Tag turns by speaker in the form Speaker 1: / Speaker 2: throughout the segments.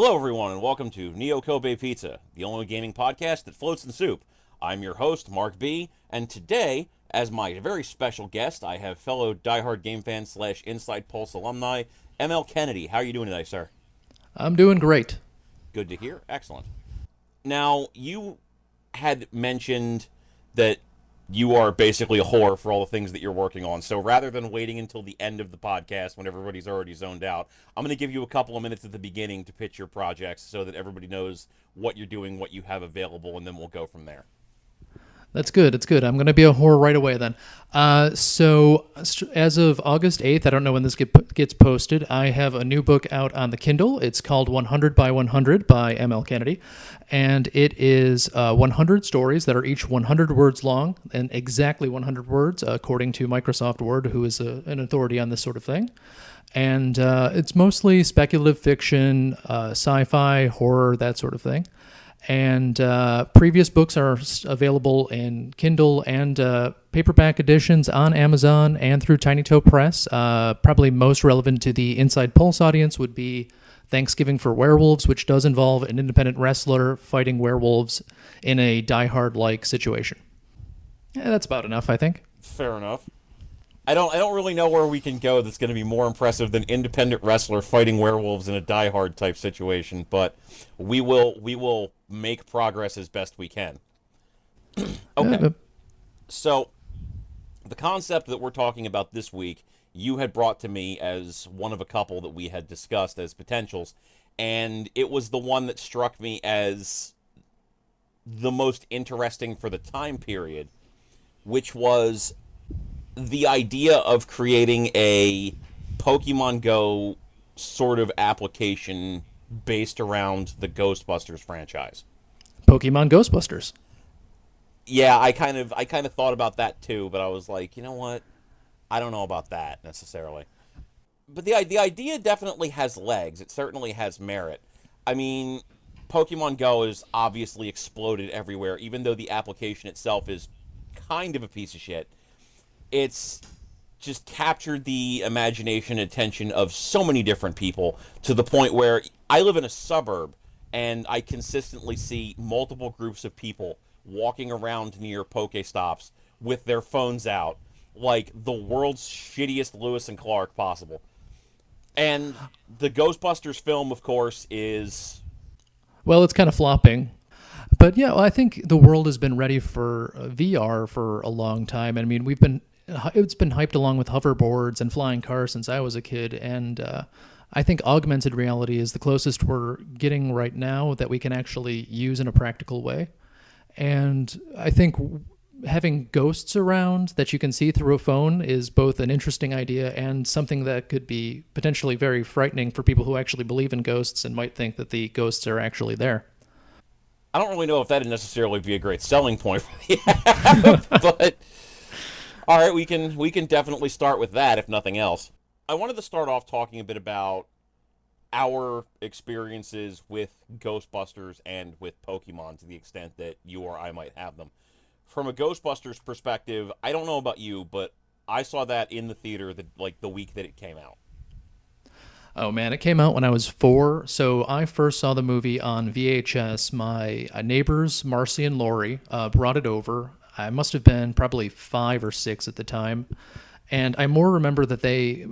Speaker 1: Hello, everyone, and welcome to Neo Kobe Pizza, the only gaming podcast that floats in soup. I'm your host, Mark B., and today, as my very special guest, I have fellow diehard game fan slash Inside Pulse alumni, ML Kennedy. How are you doing today, sir?
Speaker 2: I'm doing great.
Speaker 1: Good to hear. Excellent. Now, you had mentioned that you are basically a whore for all the things that you're working on. So rather than waiting until the end of the podcast when everybody's already zoned out, I'm going to give you a couple of minutes at the beginning to pitch your projects so that everybody knows what you're doing, what you have available, and then we'll go from there.
Speaker 2: That's good. It's good. I'm going to be a whore right away then. So as of August 8th, I don't know when this gets posted, I have a new book out on the Kindle. It's called 100 by 100 by ML Kennedy. And it is 100 stories that are each 100 words long and exactly 100 words, according to Microsoft Word, who is an authority on this sort of thing. And it's mostly speculative fiction, sci-fi, horror, that sort of thing. And previous books are available in Kindle and paperback editions on Amazon and through Tiny Toe Press. Probably most relevant to the Inside Pulse audience would be Thanksgiving for Werewolves, which does involve an independent wrestler fighting werewolves in a Die Hard-like situation. Yeah, that's about enough, I think.
Speaker 1: Fair enough. I don't really know where we can go that's going to be more impressive than independent wrestler fighting werewolves in a Die Hard type situation, but we will make progress as best we can. Okay. So the concept that we're talking about this week, you had brought to me as one of a couple that we had discussed as potentials, and it was the one that struck me as the most interesting for the time period, which was the idea of creating a Pokemon Go sort of application based around the Ghostbusters franchise.
Speaker 2: Pokemon Ghostbusters.
Speaker 1: Yeah, I kind of thought about that too, but I was like, you know what? I don't know about that necessarily. But the idea definitely has legs. It certainly has merit. I mean, Pokemon Go has obviously exploded everywhere, even though the application itself is kind of a piece of shit. It's just captured the imagination and attention of so many different people to the point where I live in a suburb and I consistently see multiple groups of people walking around near Pokestops with their phones out like the world's shittiest Lewis and Clark possible. And the Ghostbusters film, of course, is...
Speaker 2: Well, it's kind of flopping. But yeah, well, I think the world has been ready for VR for a long time. I mean, it's been hyped along with hoverboards and flying cars since I was a kid, and I think augmented reality is the closest we're getting right now that we can actually use in a practical way. And I think having ghosts around that you can see through a phone is both an interesting idea and something that could be potentially very frightening for people who actually believe in ghosts and might think that the ghosts are actually there.
Speaker 1: I don't really know if that'd necessarily be a great selling point for the app, but all right, we can definitely start with that, if nothing else. I wanted to start off talking a bit about our experiences with Ghostbusters and with Pokemon to the extent that you or I might have them. From a Ghostbusters perspective, I don't know about you, but I saw that in the theater the week that it came out.
Speaker 2: Oh man, it came out when I was 4, so I first saw the movie on VHS. My neighbors, Marcy and Lori, brought it over. I must have been probably 5 or 6 at the time, and I more remember that they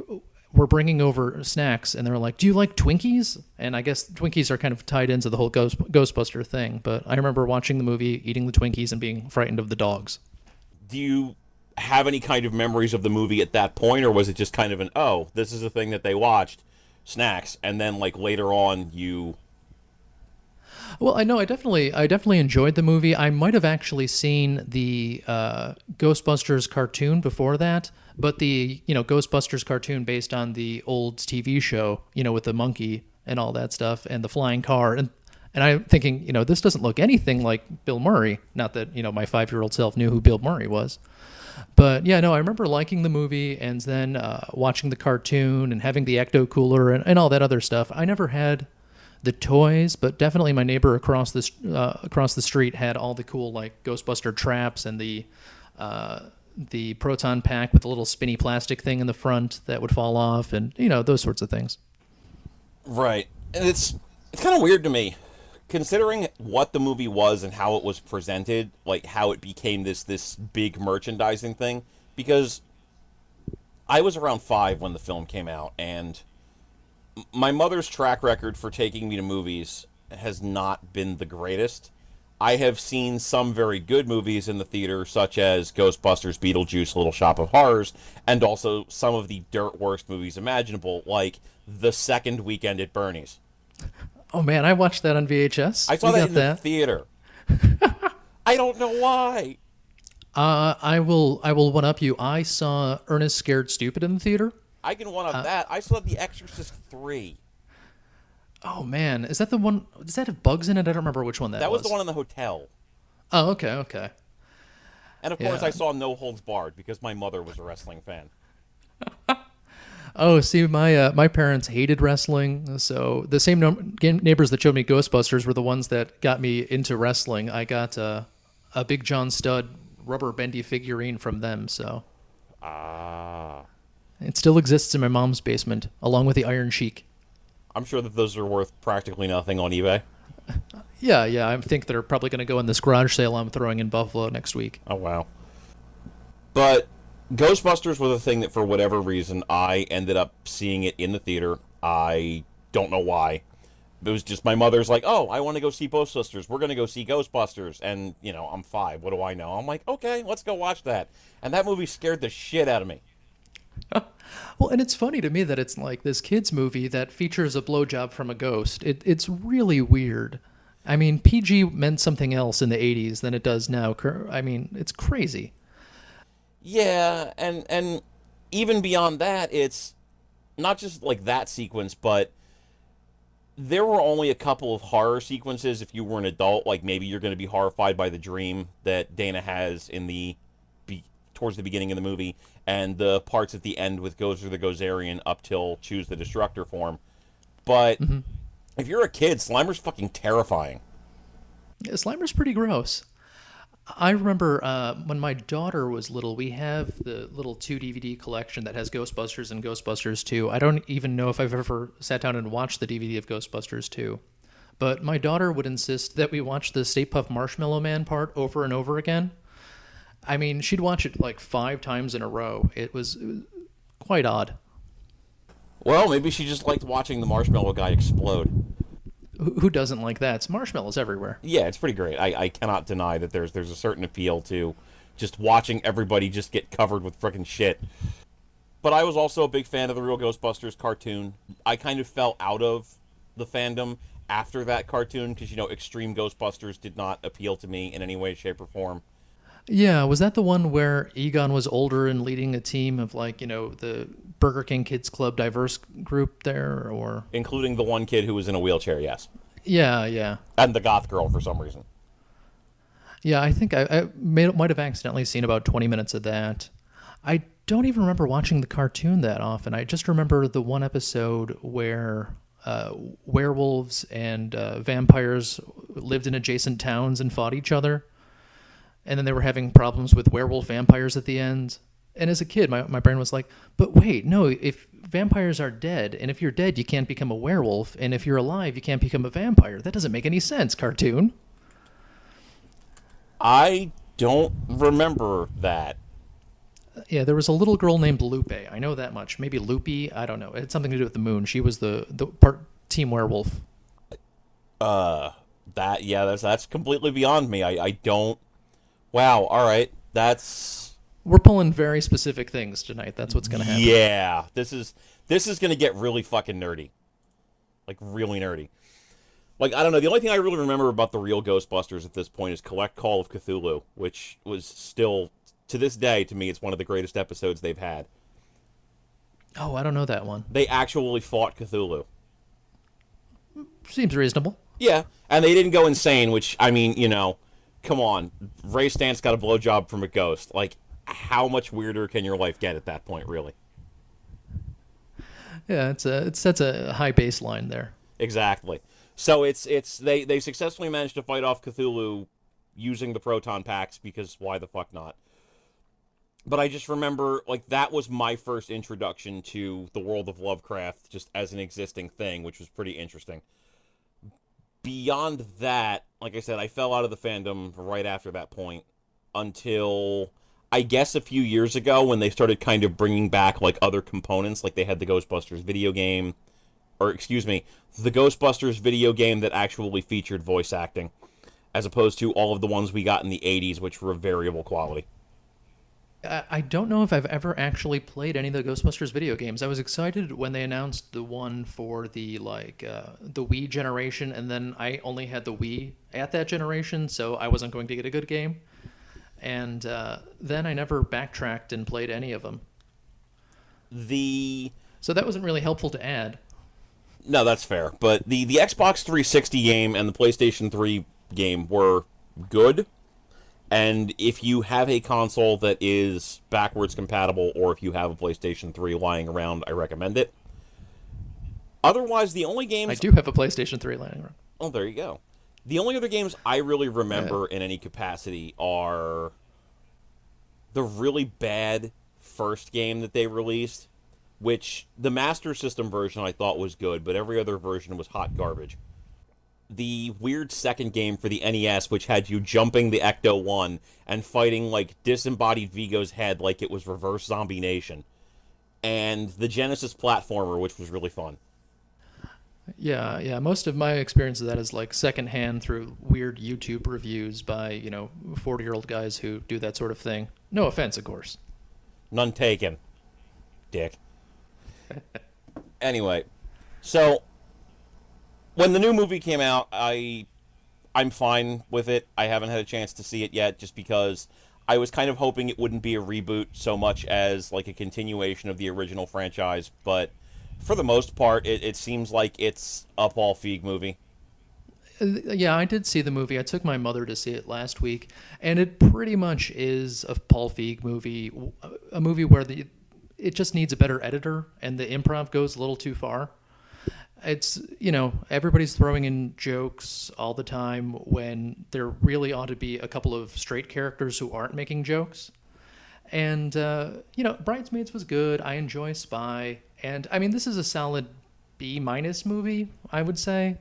Speaker 2: were bringing over snacks, and they were like, "Do you like Twinkies?" And I guess Twinkies are kind of tied into the whole Ghostbuster thing, but I remember watching the movie, eating the Twinkies, and being frightened of the dogs.
Speaker 1: Do you have any kind of memories of the movie at that point, or was it just kind of this is a thing that they watched, snacks, and then later on you...
Speaker 2: Well, I know I definitely enjoyed the movie. I might have actually seen the Ghostbusters cartoon before that, but the Ghostbusters cartoon based on the old TV show, with the monkey and all that stuff and the flying car, and I'm thinking, this doesn't look anything like Bill Murray. Not that my 5-year-old self knew who Bill Murray was. But yeah, no, I remember liking the movie and then watching the cartoon and having the ecto cooler and all that other stuff. I never had the toys, but definitely my neighbor across the street had all the cool Ghostbuster traps and the proton pack with the little spinny plastic thing in the front that would fall off, and those sorts of things.
Speaker 1: Right, and It's kind of weird to me, considering what the movie was and how it was presented, like how it became this big merchandising thing. Because I was around 5 when the film came out, and my mother's track record for taking me to movies has not been the greatest. I have seen some very good movies in the theater, such as Ghostbusters, Beetlejuice, Little Shop of Horrors, and also some of the dirt worst movies imaginable, like The Second Weekend at Bernie's.
Speaker 2: Oh man, I watched that on VHS.
Speaker 1: I saw
Speaker 2: We
Speaker 1: that
Speaker 2: got
Speaker 1: in the
Speaker 2: that.
Speaker 1: theater. I don't know why.
Speaker 2: I will one up you. I saw Ernest Scared Stupid in the theater.
Speaker 1: I can one up that. I saw The Exorcist 3.
Speaker 2: Oh man, is that the one? Does that have bugs in it? I don't remember which one that
Speaker 1: That was
Speaker 2: was.
Speaker 1: the one in the hotel.
Speaker 2: Oh, okay, okay.
Speaker 1: And of course,
Speaker 2: Yeah.
Speaker 1: I saw No Holds Barred because my mother was a wrestling fan.
Speaker 2: Oh, see, my parents hated wrestling, so the same neighbors that showed me Ghostbusters were the ones that got me into wrestling. I got a Big John Studd rubber bendy figurine from them, so
Speaker 1: Ah.
Speaker 2: it still exists in my mom's basement, along with the Iron Sheik.
Speaker 1: I'm sure that those are worth practically nothing on eBay.
Speaker 2: Yeah, yeah, I think they're probably going to go in this garage sale I'm throwing in Buffalo next week.
Speaker 1: Oh, wow. But Ghostbusters was a thing that, for whatever reason, I ended up seeing it in the theater. I don't know why. It was just my mother's like, oh, I want to go see Ghostbusters. We're going to go see Ghostbusters. And, I'm 5. What do I know? I'm like, okay, let's go watch that. And that movie scared the shit out of me.
Speaker 2: Well, and it's funny to me that it's like this kid's movie that features a blowjob from a ghost. It's really weird. I mean, PG meant something else in the 80s than it does now. I mean, it's crazy.
Speaker 1: Yeah, and even beyond that, it's not just like that sequence, but there were only a couple of horror sequences if you were an adult. Like maybe you're going to be horrified by the dream that Dana has in towards the beginning of the movie, and the parts at the end with Gozer the Gozerian up till Choose the Destructor form. But if you're a kid, Slimer's fucking terrifying.
Speaker 2: Yeah, Slimer's pretty gross. I remember when my daughter was little, we have the little 2 DVD collection that has Ghostbusters and Ghostbusters 2. I don't even know if I've ever sat down and watched the DVD of Ghostbusters 2. But my daughter would insist that we watch the Stay Puft Marshmallow Man part over and over again. I mean, she'd watch it like 5 times in a row. It was quite odd.
Speaker 1: Well, maybe she just liked watching the marshmallow guy explode.
Speaker 2: Who doesn't like that? It's marshmallows everywhere.
Speaker 1: Yeah, it's pretty great. I cannot deny that there's a certain appeal to just watching everybody just get covered with frickin' shit. But I was also a big fan of the Real Ghostbusters cartoon. I kind of fell out of the fandom after that cartoon because, Extreme Ghostbusters did not appeal to me in any way, shape, or form.
Speaker 2: Yeah, was that the one where Egon was older and leading a team of the Burger King Kids Club diverse group there, or?
Speaker 1: Including the one kid who was in a wheelchair, yes.
Speaker 2: Yeah, yeah.
Speaker 1: And the goth girl for some reason.
Speaker 2: Yeah, I think I might have accidentally seen about 20 minutes of that. I don't even remember watching the cartoon that often. I just remember the one episode where werewolves and vampires lived in adjacent towns and fought each other. And then they were having problems with werewolf vampires at the end. And as a kid, my brain was like, but wait, no, if vampires are dead, and if you're dead, you can't become a werewolf, and if you're alive, you can't become a vampire. That doesn't make any sense, cartoon.
Speaker 1: I don't remember that.
Speaker 2: Yeah, there was a little girl named Lupe. I know that much. Maybe Loopy. I don't know. It had something to do with the moon. She was the part team werewolf.
Speaker 1: That's completely beyond me. I don't... Wow, all right.
Speaker 2: We're pulling very specific things tonight. That's what's going to happen.
Speaker 1: Yeah, this is going to get really fucking nerdy. Like, really nerdy. Like, I don't know. The only thing I really remember about the Real Ghostbusters at this point is Collect Call of Cthulhu, which was still, to this day, to me, it's one of the greatest episodes they've had.
Speaker 2: Oh, I don't know that one.
Speaker 1: They actually fought Cthulhu.
Speaker 2: Seems reasonable.
Speaker 1: Yeah, and they didn't go insane, which, I mean, come on. Ray Stantz got a blowjob from a ghost. Like, how much weirder can your life get at that point, really?
Speaker 2: Yeah, it sets a high baseline there.
Speaker 1: Exactly. So they successfully managed to fight off Cthulhu using the proton packs, because why the fuck not? But I just remember, like, that was my first introduction to the world of Lovecraft just as an existing thing, which was pretty interesting. beyond that, like I said, I fell out of the fandom right after that point until I guess a few years ago when they started kind of bringing back like other components, like they had the Ghostbusters video game, or excuse me, the Ghostbusters video game that actually featured voice acting, as opposed to all of the ones we got in the 80s, which were of variable quality.
Speaker 2: I don't know if I've ever actually played any of the Ghostbusters video games. I was excited when they announced the one for the Wii generation, and then I only had the Wii at that generation, so I wasn't going to get a good game. And then I never backtracked and played any of them.
Speaker 1: The
Speaker 2: So that wasn't really helpful to add.
Speaker 1: No, that's fair. But the Xbox 360 game and the PlayStation 3 game were good. And if you have a console that is backwards compatible, or if you have a PlayStation 3 lying around, I recommend it. Otherwise, the only games...
Speaker 2: I do have a PlayStation 3 lying around.
Speaker 1: Oh, there you go. The only other games I really remember in any capacity are the really bad first game that they released, which the Master System version I thought was good, but every other version was hot garbage. The weird second game for the NES, which had you jumping the Ecto-1 and fighting, like, disembodied Vigo's head like it was Reverse Zombie Nation. And the Genesis platformer, which was really fun.
Speaker 2: Yeah. Most of my experience of that is like secondhand through weird YouTube reviews by 40-year-old guys who do that sort of thing. No offense, of course.
Speaker 1: None taken. Dick. Anyway, so when the new movie came out, I'm fine with it. I haven't had a chance to see it yet, just because I was kind of hoping it wouldn't be a reboot so much as like a continuation of the original franchise, but for the most part, it seems like it's a Paul Feig movie.
Speaker 2: Yeah, I did see the movie. I took my mother to see it last week, and it pretty much is a Paul Feig movie, a movie where it just needs a better editor, and the improv goes a little too far. It's, everybody's throwing in jokes all the time when there really ought to be a couple of straight characters who aren't making jokes. And, Bridesmaids was good. I enjoy Spy. And, I mean, this is a solid B- movie, I would say.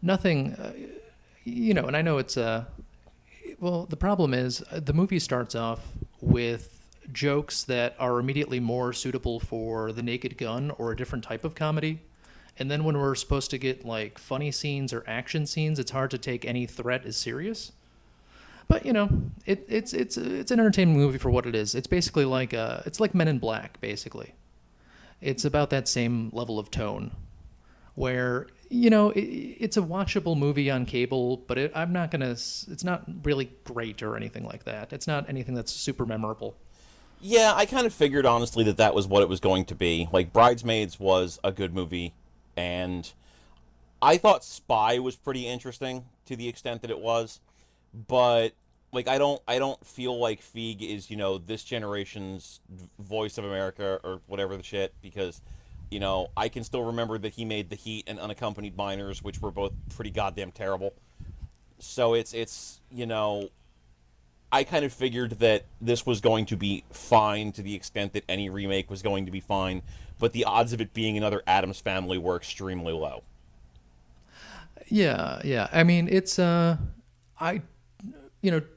Speaker 2: Nothing, and I know it's, well, the problem is the movie starts off with jokes that are immediately more suitable for The Naked Gun or a different type of comedy. And then when we're supposed to get like funny scenes or action scenes, it's hard to take any threat as serious. But it's an entertainment movie for what it is. It's basically like it's like Men in Black, basically. It's about that same level of tone, where it's a watchable movie on cable, but it's not really great or anything like that. It's not anything that's super memorable.
Speaker 1: Yeah, I kind of figured honestly that was what it was going to be. Like Bridesmaids was a good movie. And I thought Spy was pretty interesting to the extent that it was, but like I don't feel like Feig is this generation's Voice of America or whatever the shit, because I can still remember that he made The Heat and Unaccompanied Minors, which were both pretty goddamn terrible. So it's I kind of figured that this was going to be fine to the extent that any remake was going to be fine, but the odds of it being another Addams Family were extremely low.
Speaker 2: Yeah. I mean, it's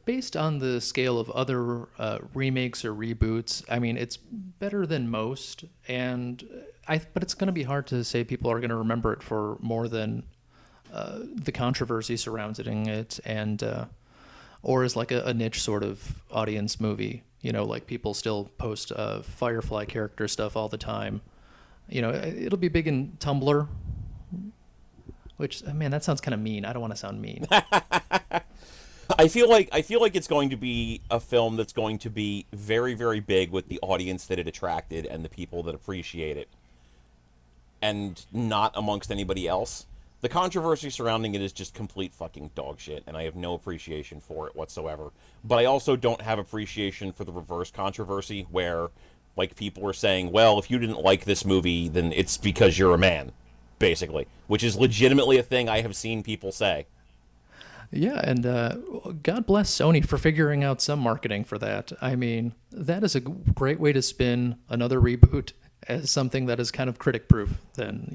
Speaker 2: based on the scale of other remakes or reboots, I mean, it's better than most, but it's going to be hard to say people are going to remember it for more than the controversy surrounding it, and or as like a niche sort of audience movie. Like people still post Firefly character stuff all the time. It'll be big in Tumblr, which, man, that sounds kind of mean. I don't want to sound mean.
Speaker 1: I feel like it's going to be a film that's going to be very, very big with the audience that it attracted and the people that appreciate it, and not amongst anybody else. The controversy surrounding it is just complete fucking dog shit, and I have no appreciation for it whatsoever. But I also don't have appreciation for the reverse controversy, where like people were saying, well, if you didn't like this movie, then it's because you're a man, basically, which is legitimately a thing I have seen people say.
Speaker 2: Yeah, and God bless Sony for figuring out some marketing for that. I mean, that is a great way to spin another reboot as something that is kind of critic-proof, then.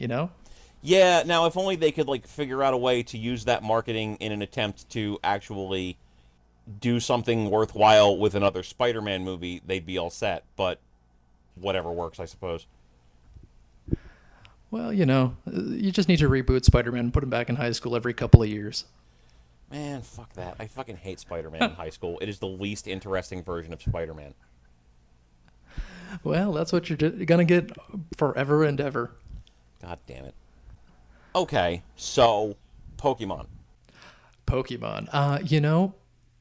Speaker 1: Yeah, now if only they could like figure out a way to use that marketing in an attempt to actually do something worthwhile with another Spider-Man movie, they'd be all set. But whatever works, I suppose.
Speaker 2: Well, you just need to reboot Spider-Man and put him back in high school every couple of years.
Speaker 1: Man, fuck that. I fucking hate Spider-Man in high school. It is the least interesting version of Spider-Man.
Speaker 2: Well, that's what you're gonna get forever and ever.
Speaker 1: God damn it. Okay, so Pokemon.
Speaker 2: Pokemon.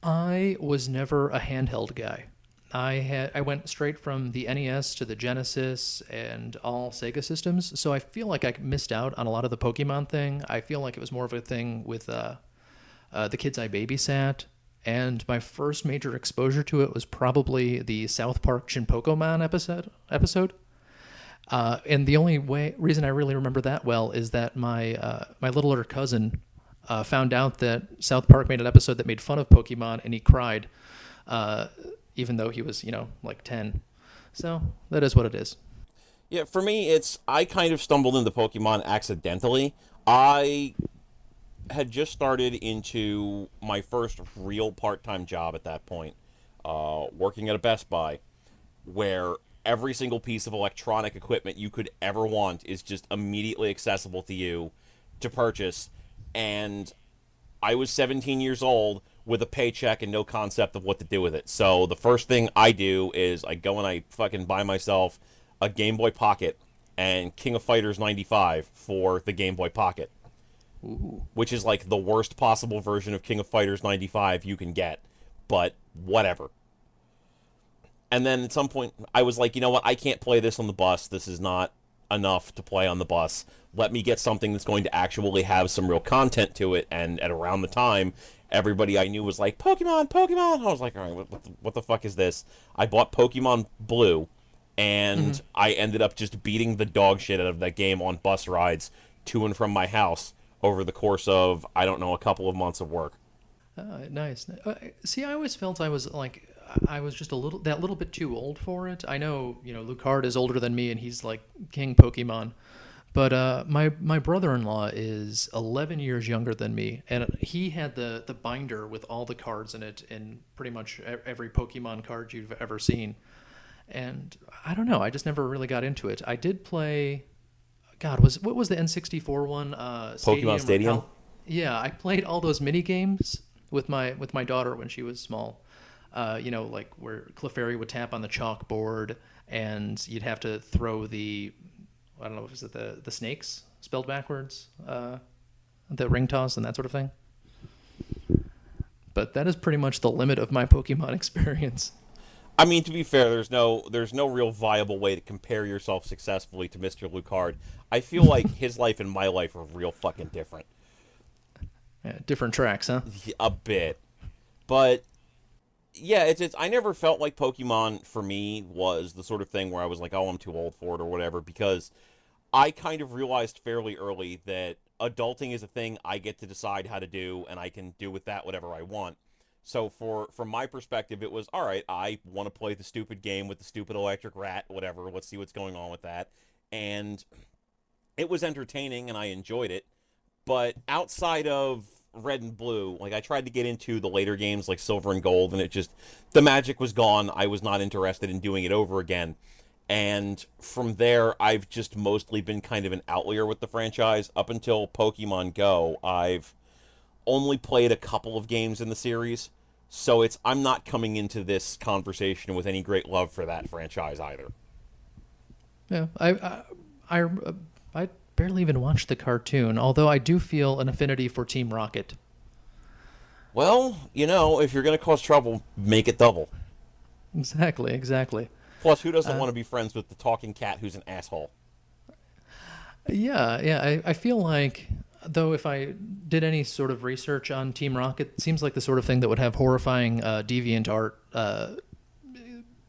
Speaker 2: I was never a handheld guy. I went straight from the NES to the Genesis and all Sega systems, so I feel like I missed out on a lot of the Pokemon thing. I feel like it was more of a thing with the kids I babysat, and my first major exposure to it was probably the South Park Shinpokomon episode. And the only reason I really remember that well is that my littler cousin found out that South Park made an episode that made fun of Pokemon, and he cried, even though he was like 10. So that is what it is.
Speaker 1: Yeah, for me, I kind of stumbled into Pokemon accidentally. I had just started into my first real part-time job at that point, working at a Best Buy, where every single piece of electronic equipment you could ever want is just immediately accessible to you to purchase. And I was 17 years old with a paycheck and no concept of what to do with it. So the first thing I do is I go and I fucking buy myself a Game Boy Pocket and King of Fighters 95 for the Game Boy Pocket.
Speaker 2: Ooh.
Speaker 1: Which is like the worst possible version of King of Fighters 95 you can get, but whatever. And then at some point, I was like, you know what? I can't play this on the bus. This is not enough to play on the bus. Let me get something that's going to actually have some real content to it. And at around the time, everybody I knew was like, Pokemon, Pokemon. I was like, all right, what the fuck is this? I bought Pokemon Blue, and I ended up just beating the dog shit out of that game on bus rides to and from my house over the course of, I don't know, a couple of months of work.
Speaker 2: Nice. See, I always felt I was just that little bit too old for it. I know, Lucard is older than me and he's like King Pokemon. But my brother-in-law is 11 years younger than me, and he had the binder with all the cards in it, and pretty much every Pokemon card you've ever seen. And I don't know, I just never really got into it. I did play, God, what was the N64 one?
Speaker 1: Pokemon Stadium?
Speaker 2: Yeah, I played all those mini games with my daughter when she was small. Like where Clefairy would tap on the chalkboard, and you'd have to throw I don't know, is it the snakes spelled backwards, the ring toss and that sort of thing. But that is pretty much the limit of my Pokemon experience.
Speaker 1: I mean, to be fair, there's no real viable way to compare yourself successfully to Mr. Lucard. I feel like his life and my life are real fucking different.
Speaker 2: Yeah, different tracks, huh?
Speaker 1: A bit. But yeah, it's I never felt like Pokemon for me was the sort of thing where I was like, oh, I'm too old for it or whatever, because I kind of realized fairly early that adulting is a thing I get to decide how to do, and I can do with that whatever I want. So from my perspective, it was, all right, I want to play the stupid game with the stupid electric rat, whatever, let's see what's going on with that. And it was entertaining, and I enjoyed it. But outside of Red and Blue, like, I tried to get into the later games like Silver and Gold, and the magic was gone. I was not interested in doing it over again. And from there, I've just mostly been kind of an outlier with the franchise. Up until Pokemon Go, I've only played a couple of games in the series, so I'm not coming into this conversation with any great love for that franchise either.
Speaker 2: Yeah, I barely even watched the cartoon, although I do feel an affinity for Team Rocket.
Speaker 1: Well, if you're going to cause trouble, make it double.
Speaker 2: Exactly.
Speaker 1: Plus, who doesn't want to be friends with the talking cat who's an asshole?
Speaker 2: Yeah. I feel like, though, if I did any sort of research on Team Rocket, it seems like the sort of thing that would have horrifying deviant art,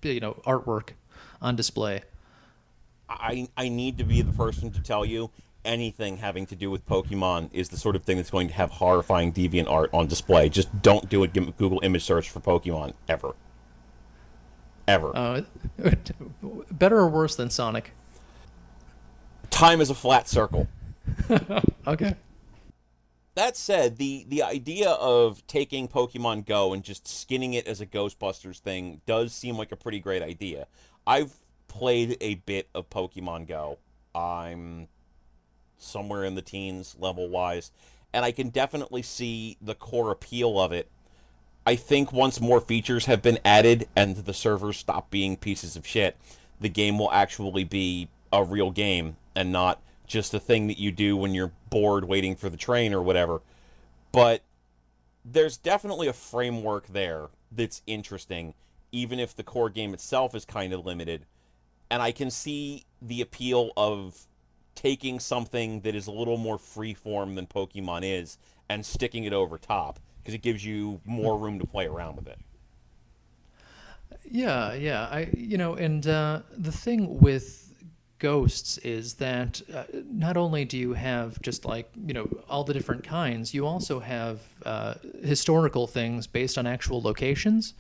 Speaker 2: artwork on display.
Speaker 1: I need to be the person to tell you anything having to do with Pokemon is the sort of thing that's going to have horrifying deviant art on display. Just don't do a Google image search for Pokemon, ever. Ever.
Speaker 2: Better or worse than Sonic?
Speaker 1: Time is a flat circle.
Speaker 2: Okay.
Speaker 1: That said, the idea of taking Pokemon Go and just skinning it as a Ghostbusters thing does seem like a pretty great idea. I've played a bit of Pokemon Go. I'm somewhere in the teens level wise, and I can definitely see the core appeal of it. I think once more features have been added and the servers stop being pieces of shit, the game will actually be a real game and not just a thing that you do when you're bored waiting for the train or whatever. But there's definitely a framework there that's interesting, even if the core game itself is kind of limited. And I can see the appeal of taking something that is a little more freeform than Pokemon is and sticking it over top because it gives you more room to play around with it.
Speaker 2: Yeah, yeah. And the thing with ghosts is that not only do you have just like, all the different kinds, you also have historical things based on actual locations.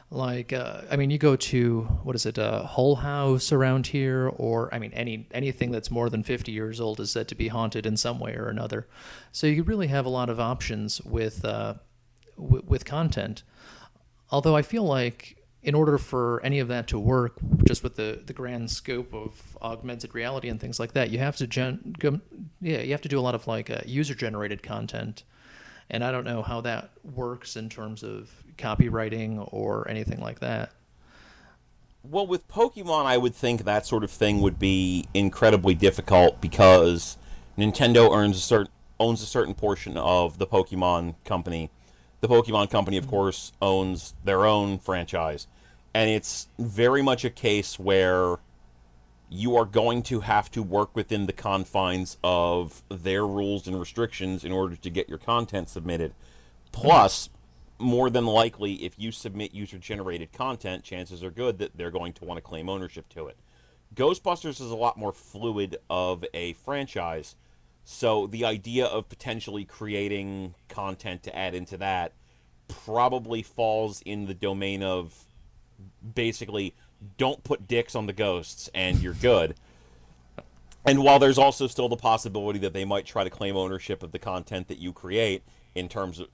Speaker 2: Like, you go to, what is it, Hull House around here, or, anything that's more than 50 years old is said to be haunted in some way or another. So you really have a lot of options with content. Although I feel like in order for any of that to work, just with the grand scope of augmented reality and things like that, you have to you have to do a lot of like user generated content, and I don't know how that works in terms of copywriting or anything like that.
Speaker 1: Well, with Pokemon, I would think that sort of thing would be incredibly difficult because Nintendo owns a certain portion of the Pokemon company. The Pokemon company, of course, owns their own franchise, and it's very much a case where you are going to have to work within the confines of their rules and restrictions in order to get your content submitted. Plus, more than likely, if you submit user-generated content, chances are good that they're going to want to claim ownership to it. Ghostbusters is a lot more fluid of a franchise, so the idea of potentially creating content to add into that probably falls in the domain of basically don't put dicks on the ghosts and you're good. And while there's also still the possibility that they might try to claim ownership of the content that you create in terms of,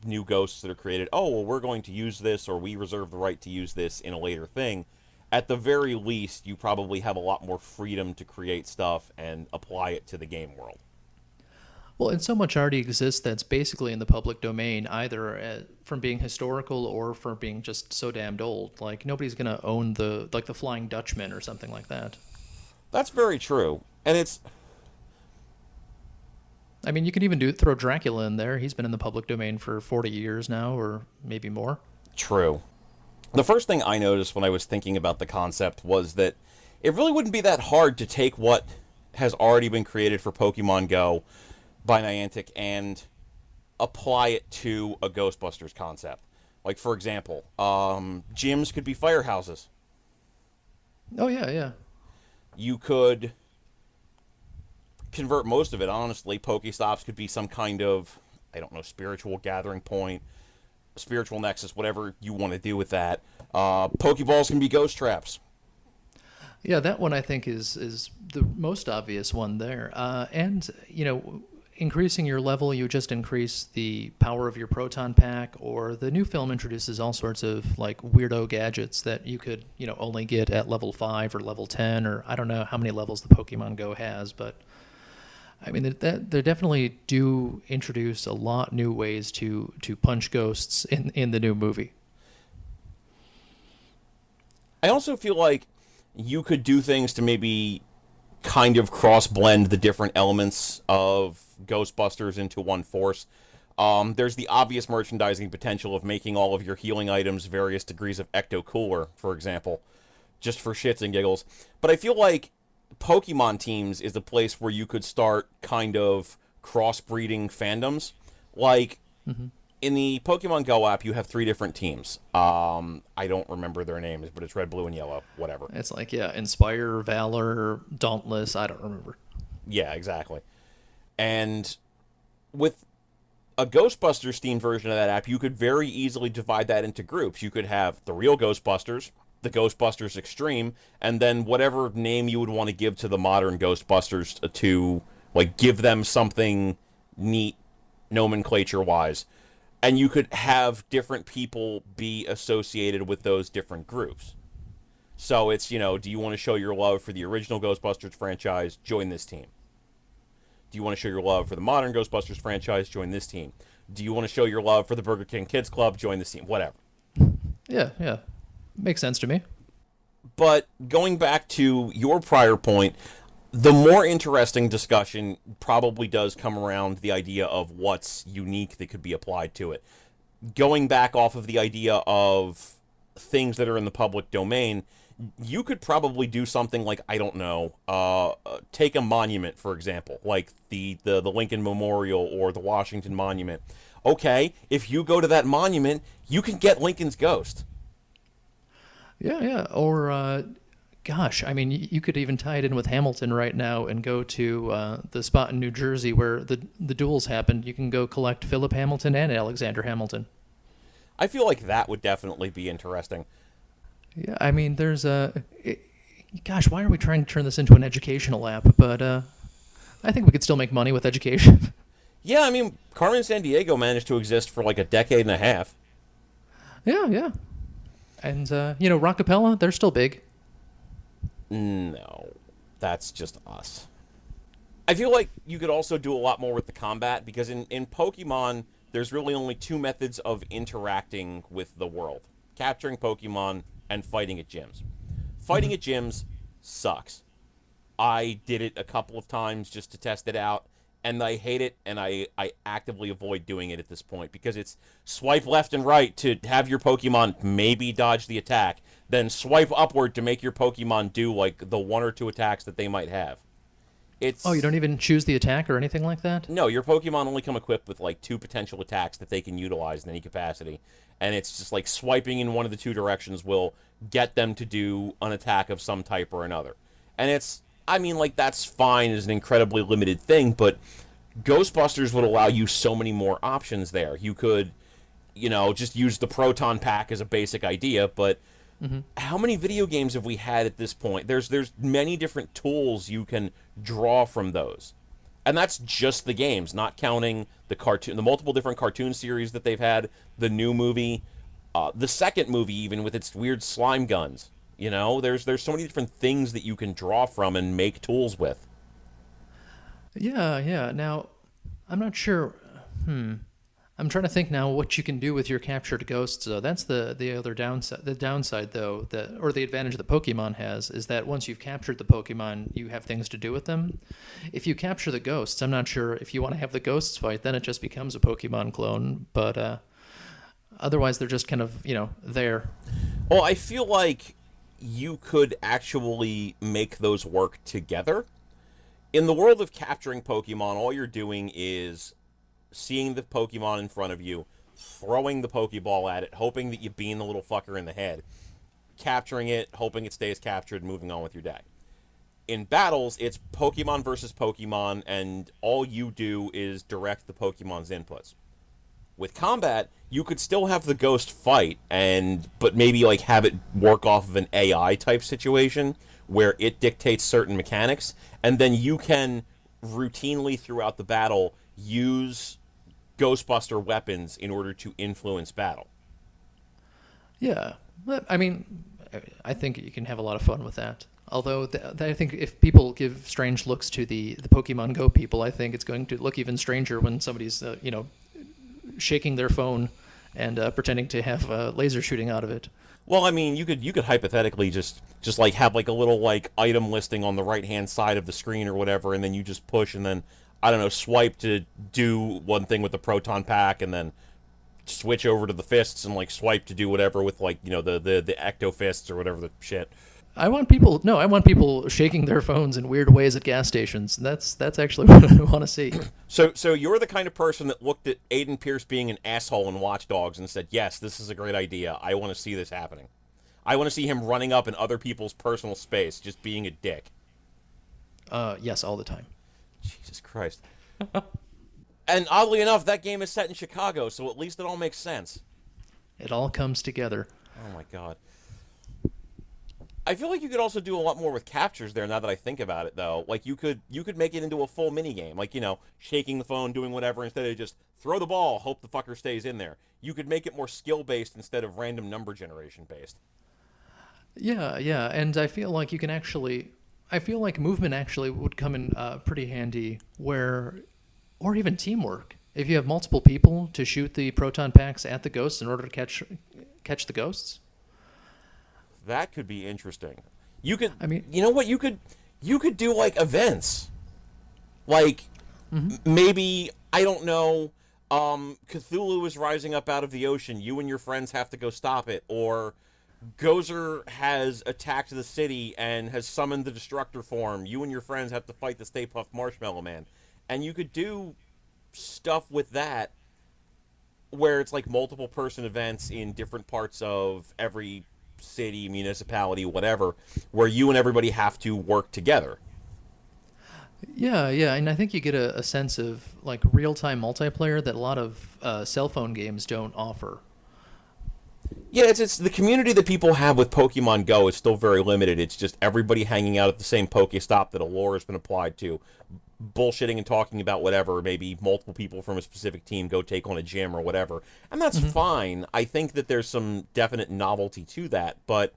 Speaker 1: new ghosts that are created, oh, well, we're going to use this or we reserve the right to use this in a later thing. At the very least, you probably have a lot more freedom to create stuff and apply it to the game world.
Speaker 2: Well, and so much already exists that's basically in the public domain, either from being historical or from being just so damned old. Like nobody's gonna own the Flying Dutchman or something like that.
Speaker 1: That's very true. And it's
Speaker 2: You could even throw Dracula in there. He's been in the public domain for 40 years now, or maybe more.
Speaker 1: true. The first thing I noticed when I was thinking about the concept was that it really wouldn't be that hard to take what has already been created for Pokemon Go by Niantic and apply it to a Ghostbusters concept. Like, for example, gyms could be firehouses.
Speaker 2: Oh yeah, yeah.
Speaker 1: You could convert most of it, honestly. Pokestops could be some kind of, I don't know, spiritual gathering point, spiritual nexus, whatever you want to do with that. Pokeballs can be ghost traps.
Speaker 2: Yeah, that one I think is the most obvious one there. And increasing your level, you just increase the power of your proton pack. Or the new film introduces all sorts of like weirdo gadgets that you could only get at level 5 or level 10, or I don't know how many levels the Pokemon Go has, but they definitely do introduce a lot new ways to punch ghosts in the new movie.
Speaker 1: I also feel like you could do things to maybe kind of cross-blend the different elements of Ghostbusters into one force. There's the obvious merchandising potential of making all of your healing items various degrees of ecto-cooler, for example, just for shits and giggles. But I feel like Pokemon teams is a place where you could start kind of crossbreeding fandoms. Like, in the Pokemon Go app, you have 3 different teams. I don't remember their names, but it's red, blue, and yellow, whatever.
Speaker 2: It's like, yeah, Inspire, Valor, Dauntless, I don't remember.
Speaker 1: Yeah, exactly. And with a Ghostbusters themed version of that app, you could very easily divide that into groups. You could have the real Ghostbusters, the Ghostbusters Extreme, and then whatever name you would want to give to the modern Ghostbusters to, Like, give them something neat nomenclature-wise. And you could have different people be associated with those different groups. So it's, do you want to show your love for the original Ghostbusters franchise? Join this team. Do you want to show your love for the modern Ghostbusters franchise? Join this team. Do you want to show your love for the Burger King Kids Club? Join this team. Whatever.
Speaker 2: Yeah, yeah. Makes sense to me.
Speaker 1: But going back to your prior point, the more interesting discussion probably does come around the idea of what's unique that could be applied to it. Going back off of the idea of things that are in the public domain, you could probably do something like, I don't know, take a monument, for example, like the Lincoln Memorial or the Washington Monument. Okay, if you go to that monument, you can get Lincoln's ghost.
Speaker 2: Yeah, yeah. Or, gosh, I mean, you could even tie it in with Hamilton right now and go to the spot in New Jersey where the duels happened. You can go collect Philip Hamilton and Alexander Hamilton.
Speaker 1: I feel like that would definitely be interesting.
Speaker 2: Yeah, I mean, there's gosh, why are we trying to turn this into an educational app? But I think we could still make money with education.
Speaker 1: Yeah, I mean, Carmen Sandiego managed to exist for like a decade and a half.
Speaker 2: Yeah, yeah. And, Rockapella, they're still big.
Speaker 1: No, that's just us. I feel like you could also do a lot more with the combat, because in Pokemon, there's really only two methods of interacting with the world. Capturing Pokemon and fighting at gyms. Fighting at gyms sucks. I did it a couple of times just to test it out, and I hate it, and I actively avoid doing it at this point, because it's swipe left and right to have your Pokemon maybe dodge the attack, then swipe upward to make your Pokemon do, like, the one or two attacks that they might have.
Speaker 2: Oh, you don't even choose the attack or anything like that?
Speaker 1: No, your Pokemon only come equipped with, like, two potential attacks that they can utilize in any capacity, and it's just, like, swiping in one of the two directions will get them to do an attack of some type or another. And that's fine as an incredibly limited thing, but Ghostbusters would allow you so many more options there. You could, just use the Proton Pack as a basic idea, but how many video games have we had at this point? There's many different tools you can draw from those. And that's just the games, not counting the multiple different cartoon series that they've had, the new movie, the second movie even with its weird slime guns. There's so many different things that you can draw from and make tools with.
Speaker 2: Yeah, yeah. Now, I'm not sure. I'm trying to think now what you can do with your captured ghosts. So that's the other downside. The downside, though, or the advantage that Pokemon has, is that once you've captured the Pokemon, you have things to do with them. If you capture the ghosts, I'm not sure if you want to have the ghosts fight. Then it just becomes a Pokemon clone. But otherwise, they're just kind of there.
Speaker 1: Well, I feel like you could actually make those work together. In the world of capturing Pokemon, all you're doing is seeing the Pokemon in front of you, throwing the Pokeball at it, hoping that you bean the little fucker in the head, capturing it, hoping it stays captured, moving on with your day. In battles, it's Pokemon versus Pokemon, and all you do is direct the Pokemon's inputs. With combat, you could still have the ghost fight, but maybe have it work off of an AI type situation where it dictates certain mechanics, and then you can routinely throughout the battle use Ghostbuster weapons in order to influence battle.
Speaker 2: Yeah, I mean, I think you can have a lot of fun with that. Although I think if people give strange looks to the Pokemon Go people, I think it's going to look even stranger when somebody's shaking their phone and pretending to have laser shooting out of it.
Speaker 1: Well, I mean, you could hypothetically just have a little item listing on the right hand side of the screen or whatever, and then you just push and then I don't know, swipe to do one thing with the Proton Pack, and then switch over to the fists and swipe to do whatever with the Ecto Fists or whatever the shit.
Speaker 2: I want people shaking their phones in weird ways at gas stations. That's actually what I want to see.
Speaker 1: So you're the kind of person that looked at Aiden Pierce being an asshole in Watch Dogs and said, yes, this is a great idea. I want to see this happening. I want to see him running up in other people's personal space, just being a dick.
Speaker 2: Yes, all the time.
Speaker 1: Jesus Christ. And oddly enough, that game is set in Chicago, so at least it all makes sense.
Speaker 2: It all comes together.
Speaker 1: Oh my god. I feel like you could also do a lot more with captures there. Now that I think about it, though, like you could make it into a full mini game, like shaking the phone, doing whatever, instead of just throw the ball, hope the fucker stays in there. You could make it more skill based instead of random number generation based.
Speaker 2: Yeah, yeah, and I feel like you can actually, I feel like movement actually would come in pretty handy where, or even teamwork. If you have multiple people to shoot the proton packs at the ghosts in order to catch the ghosts.
Speaker 1: That could be interesting. You could,
Speaker 2: I mean,
Speaker 1: you know what? You could do like events, like maybe I don't know. Cthulhu is rising up out of the ocean. You and your friends have to go stop it, or Gozer has attacked the city and has summoned the Destructor form. You and your friends have to fight the Stay Puft Marshmallow Man, and you could do stuff with that where it's like multiple person events in different parts of every city, municipality, whatever, where you and everybody have to work together.
Speaker 2: yeah, yeah, and I think you get a sense of like real-time multiplayer that a lot of cell phone games don't offer.
Speaker 1: Yeah, it's the community that people have with Pokemon Go is still very limited. It's just everybody hanging out at the same Pokestop that a lore has been applied to, bullshitting and talking about whatever. Maybe multiple people from a specific team go take on a gym or whatever, and that's fine. I think that there's some definite novelty to that, but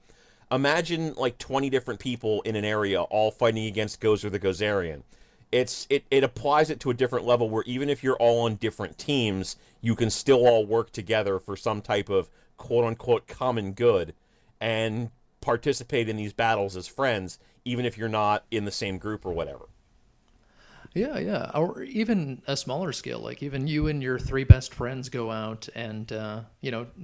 Speaker 1: imagine like 20 different people in an area all fighting against Gozer the Gozerian. It applies it to a different level where even if you're all on different teams, you can still all work together for some type of quote-unquote common good and participate in these battles as friends, even if you're not in the same group or whatever.
Speaker 2: Yeah, yeah, or even a smaller scale, like even you and your three best friends go out and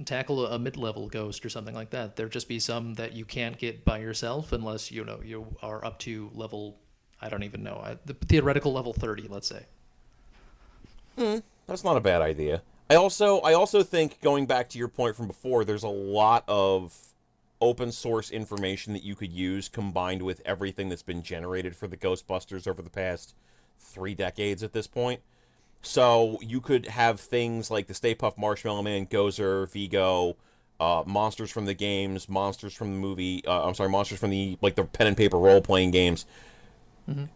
Speaker 2: tackle a mid-level ghost or something like that. There'd just be some that you can't get by yourself unless you are up to level, I don't even know, the theoretical level 30, let's say.
Speaker 1: That's not a bad idea. I also think, going back to your point from before, there's a lot of open source information that you could use combined with everything that's been generated for the Ghostbusters over the past 3 decades at this point. So you could have things like the Stay Puft Marshmallow Man, Gozer, Vigo, monsters from the games, monsters from the movie. Monsters from the the pen and paper role playing games.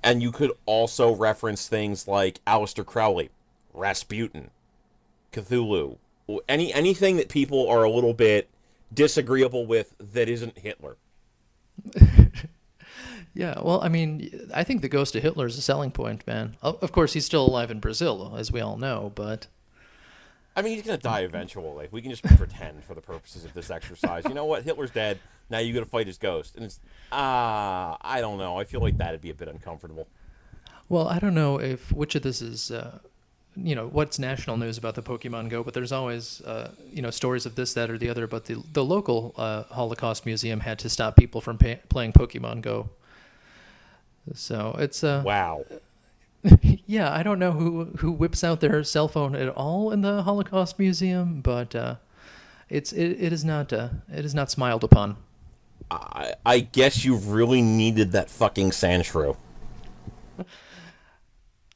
Speaker 1: And you could also reference things like Aleister Crowley, Rasputin, Cthulhu, anything that people are a little bit disagreeable with that isn't Hitler.
Speaker 2: Yeah, well, I mean, I think the ghost of Hitler is a selling point, man. Of course, he's still alive in Brazil, as we all know, but
Speaker 1: I mean, he's gonna die eventually. We can just pretend for the purposes of this exercise. You know what? Hitler's dead. Now you gotta fight his ghost, and it's I don't know. I feel like that'd be a bit uncomfortable.
Speaker 2: well, I don't know if which of this is what's national news about the Pokemon Go, but there's always stories of this, that, or the other. But the local Holocaust Museum had to stop people from playing Pokemon Go. So it's
Speaker 1: Wow.
Speaker 2: yeah, I don't know who whips out their cell phone at all in the Holocaust Museum, but it is not smiled upon.
Speaker 1: I guess you really needed that fucking Sandshrew.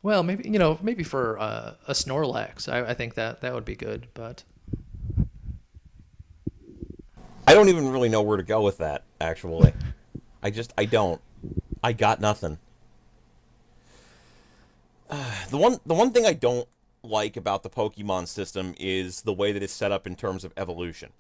Speaker 2: Well, maybe for a Snorlax, I think that would be good, but
Speaker 1: I don't even really know where to go with that, actually. I don't. I got nothing. The one thing I don't like about the Pokemon system is the way that it's set up in terms of evolution.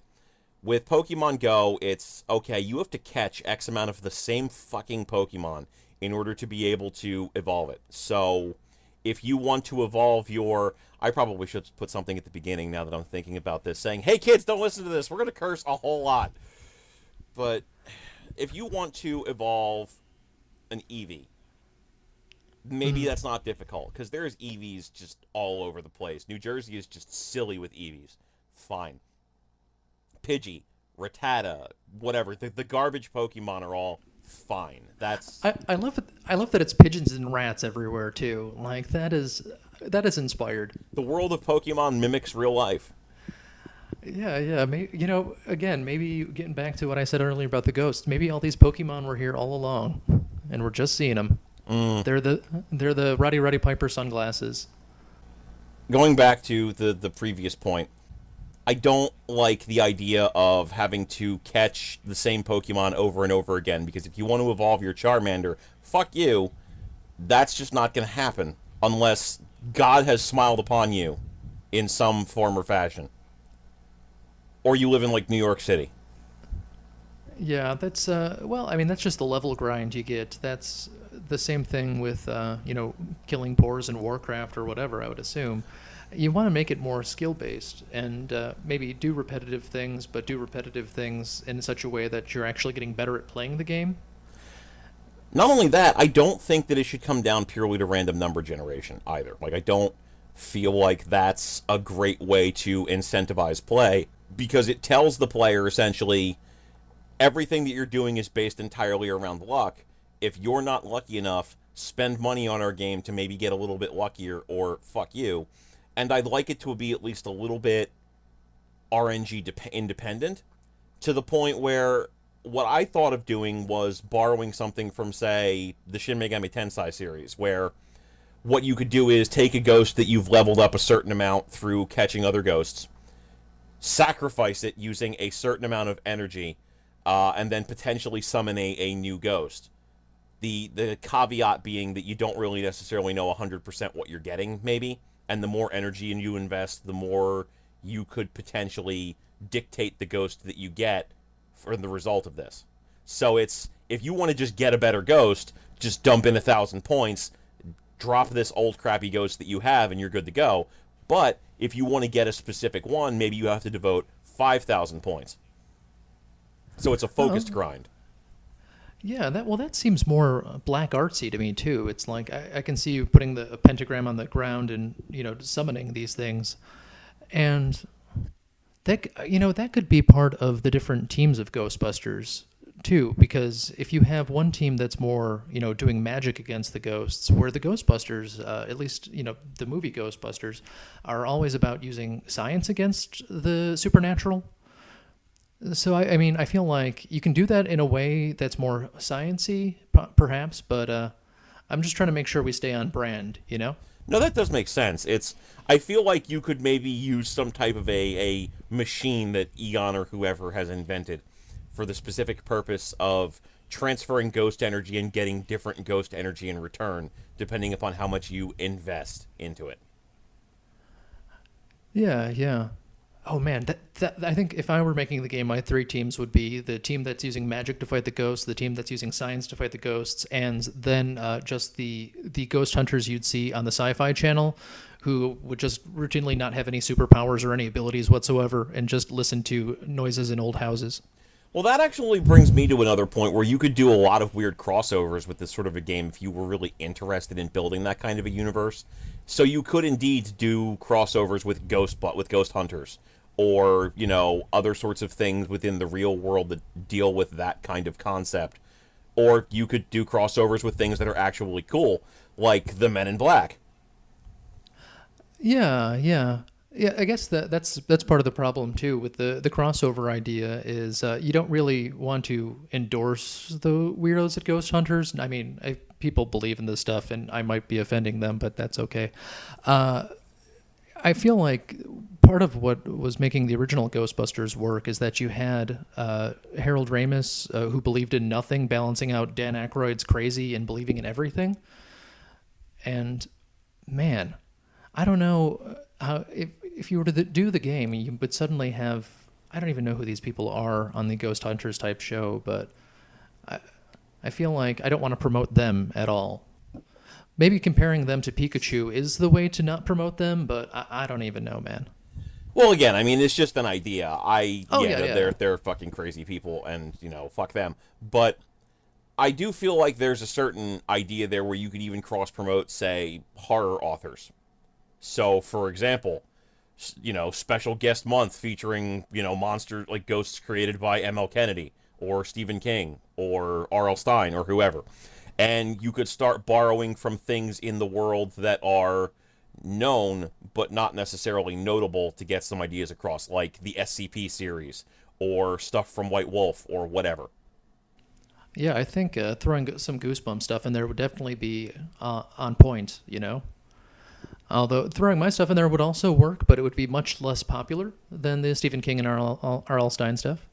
Speaker 1: With Pokemon Go, it's, okay, you have to catch X amount of the same fucking Pokemon in order to be able to evolve it. So, if you want to evolve your... I probably should put something at the beginning now that I'm thinking about this, saying, hey kids, don't listen to this, we're going to curse a whole lot. But, if you want to evolve an Eevee, maybe that's not difficult, because there's Eevees just all over the place. New Jersey is just silly with Eevees. Fine. Pidgey, Rattata, whatever. The garbage Pokemon are all fine. That's
Speaker 2: I love it. I love that it's pigeons and rats everywhere too. Like that is inspired.
Speaker 1: the world of Pokemon mimics real life.
Speaker 2: Yeah, yeah. Maybe, again, maybe getting back to what I said earlier about the ghosts. Maybe all these Pokemon were here all along, and we're just seeing them. They're the Roddy Piper sunglasses.
Speaker 1: Going back to the previous point, I don't like the idea of having to catch the same Pokemon over and over again, because if you want to evolve your Charmander, fuck you, that's just not going to happen unless God has smiled upon you in some form or fashion. Or you live in, like, New York City.
Speaker 2: Yeah, that's well, I mean, that's just the level grind you get. That's the same thing with killing boars in Warcraft or whatever. I would assume you want to make it more skill based and maybe do repetitive things, but do repetitive things in such a way that you're actually getting better at playing the game.
Speaker 1: Not only that, I don't think that it should come down purely to random number generation either. Like, I don't feel like that's a great way to incentivize play, because it tells the player essentially everything that you're doing is based entirely around luck. If you're not lucky enough, spend money on our game to maybe get a little bit luckier, or fuck you. And I'd like it to be at least a little bit RNG independent, to the point where what I thought of doing was borrowing something from, say, the Shin Megami Tensei series, where what you could do is take a ghost that you've leveled up a certain amount through catching other ghosts, sacrifice it using a certain amount of energy, and then potentially summon a new ghost. The caveat being that you don't really necessarily know 100% what you're getting, maybe, and the more energy you invest, the more you could potentially dictate the ghost that you get for the result of this. So it's, if you want to just get a better ghost, just dump in 1,000 points, drop this old crappy ghost that you have, and you're good to go. But if you want to get a specific one, maybe you have to devote 5,000 points. So it's a focused grind.
Speaker 2: Yeah, that seems more black artsy to me too. It's like I can see you putting the a pentagram on the ground and summoning these things, and that could be part of the different teams of Ghostbusters too. Because if you have one team that's more doing magic against the ghosts, where the Ghostbusters, at least the movie Ghostbusters, are always about using science against the supernatural. So I mean, I feel like you can do that in a way that's more sciency, perhaps, but I'm just trying to make sure we stay on brand, you know?
Speaker 1: No, that does make sense. I feel like you could maybe use some type of a machine that Eon or whoever has invented for the specific purpose of transferring ghost energy and getting different ghost energy in return, depending upon how much you invest into it.
Speaker 2: Yeah, yeah. Oh man, that I think if I were making the game, my three teams would be the team that's using magic to fight the ghosts, the team that's using science to fight the ghosts, and then just the ghost hunters you'd see on the Sci-Fi Channel, who would just routinely not have any superpowers or any abilities whatsoever, and just listen to noises in old houses.
Speaker 1: Well, that actually brings me to another point where you could do a lot of weird crossovers with this sort of a game if you were really interested in building that kind of a universe. So you could indeed do crossovers with ghost hunters, or other sorts of things within the real world that deal with that kind of concept. Or you could do crossovers with things that are actually cool, like the Men in Black.
Speaker 2: Yeah, yeah. Yeah, I guess that's part of the problem too with the crossover idea is you don't really want to endorse the weirdos at Ghost Hunters. I mean, people believe in this stuff, and I might be offending them, but that's okay. I feel like part of what was making the original Ghostbusters work is that you had Harold Ramis, who believed in nothing, balancing out Dan Aykroyd's crazy and believing in everything. And man, I don't know how if you were to do the game, you would suddenly have, I don't even know who these people are on the Ghost Hunters type show, but I feel like I don't want to promote them at all. Maybe comparing them to Pikachu is the way to not promote them, but I don't even know, man.
Speaker 1: Well, again, I mean, it's just an idea.
Speaker 2: Oh, yeah.
Speaker 1: They're fucking crazy people, and fuck them. But I do feel like there's a certain idea there where you could even cross promote, say, horror authors. So, for example, special guest month featuring monsters like ghosts created by M.L. Kennedy or Stephen King or R.L. Stine or whoever. And you could start borrowing from things in the world that are known but not necessarily notable to get some ideas across, like the SCP series or stuff from White Wolf or whatever.
Speaker 2: Yeah, I think throwing some Goosebump stuff in there would definitely be on point, Although throwing my stuff in there would also work, but it would be much less popular than the Stephen King and R.L. Stein stuff.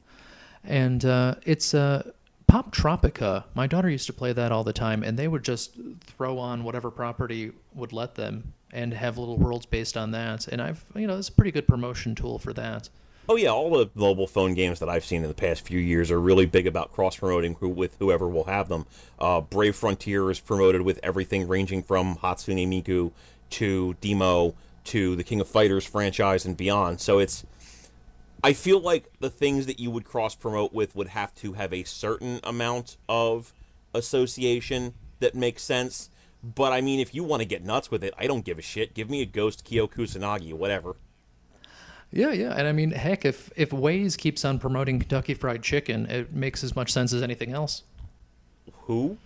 Speaker 2: And it's Pop Tropica. My daughter used to play that all the time, and they would just throw on whatever property would let them and have little worlds based on that. And it's a pretty good promotion tool for that.
Speaker 1: Oh yeah, all the mobile phone games that I've seen in the past few years are really big about cross promoting with whoever will have them. Brave Frontier is promoted with everything ranging from Hatsune Miku to Demo to the King of Fighters franchise and beyond. So I feel like the things that you would cross promote with would have to have a certain amount of association that makes sense. But I mean, if you want to get nuts with it, I don't give a shit. Give me a Ghost Kyo Kusanagi, whatever.
Speaker 2: Yeah, yeah, and I mean, heck, if Waze keeps on promoting Kentucky Fried Chicken, it makes as much sense as anything else.
Speaker 1: Who?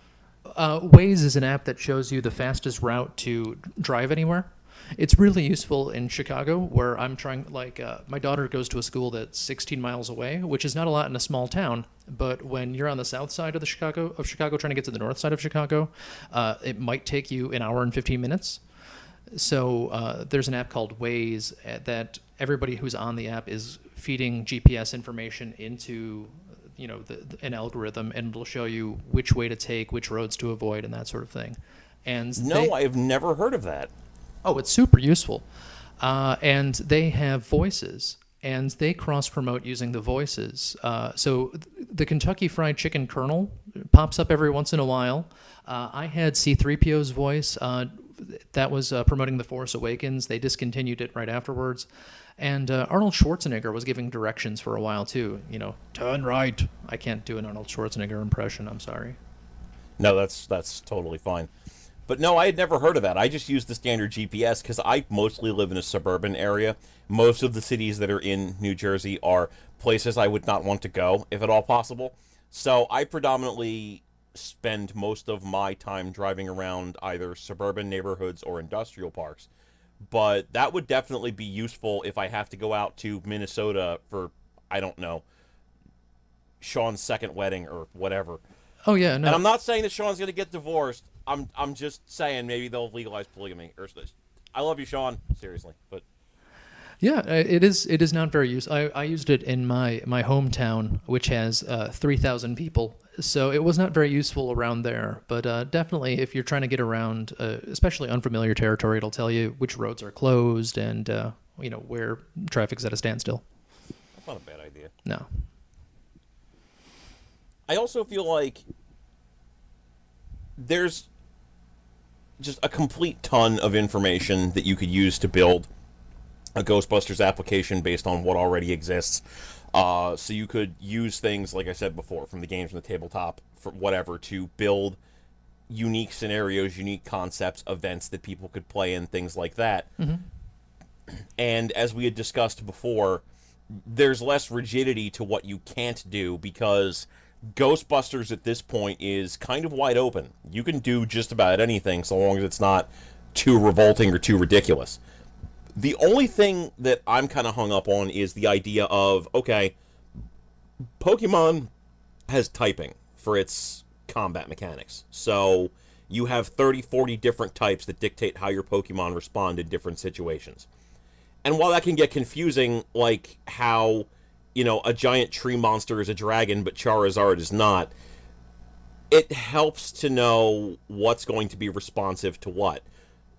Speaker 2: Waze is an app that shows you the fastest route to drive anywhere. It's really useful in Chicago, where I'm trying. My daughter goes to a school that's 16 miles away, which is not a lot in a small town. But when you're on the south side of Chicago, trying to get to the north side of Chicago, it might take you an hour and 15 minutes. So there's an app called Waze that everybody who's on the app is feeding GPS information into an algorithm, and it'll show you which way to take, which roads to avoid, and that sort of thing. And
Speaker 1: No, I have never heard of that.
Speaker 2: oh, it's super useful. And they have voices, and they cross-promote using the voices. So the Kentucky Fried Chicken kernel pops up every once in a while. I had C-3PO's voice. That was promoting The Force Awakens. They discontinued it right afterwards. And Arnold Schwarzenegger was giving directions for a while, too. Turn right. I can't do an Arnold Schwarzenegger impression. I'm sorry.
Speaker 1: No, that's totally fine. But no, I had never heard of that. I just use the standard GPS because I mostly live in a suburban area. Most of the cities that are in New Jersey are places I would not want to go, if at all possible. So I predominantly spend most of my time driving around either suburban neighborhoods or industrial parks. But that would definitely be useful if I have to go out to Minnesota for, I don't know, Sean's second wedding or whatever.
Speaker 2: Oh, yeah, no.
Speaker 1: And I'm not saying that Sean's going to get divorced. I'm just saying maybe they'll legalize polygamy. I love you, Sean. Seriously, but
Speaker 2: Yeah, it is not very useful. I used it in my hometown, which has 3,000 people, so it was not very useful around there. But definitely, if you're trying to get around, especially unfamiliar territory, it'll tell you which roads are closed and where traffic's at a standstill.
Speaker 1: that's not a bad idea.
Speaker 2: No.
Speaker 1: I also feel like there's just a complete ton of information that you could use to build a Ghostbusters application based on what already exists. So you could use things, like I said before, from the games from the tabletop, for whatever, to build unique scenarios, unique concepts, events that people could play in, things like that.
Speaker 2: Mm-hmm.
Speaker 1: And as we had discussed before, there's less rigidity to what you can't do because Ghostbusters at this point is kind of wide open. You can do just about anything so long as it's not too revolting or too ridiculous. The only thing that I'm kind of hung up on is the idea of, okay, Pokemon has typing for its combat mechanics. So you have 30, 40 different types that dictate how your Pokemon respond in different situations. And while that can get confusing, like how, a giant tree monster is a dragon, but Charizard is not, it helps to know what's going to be responsive to what.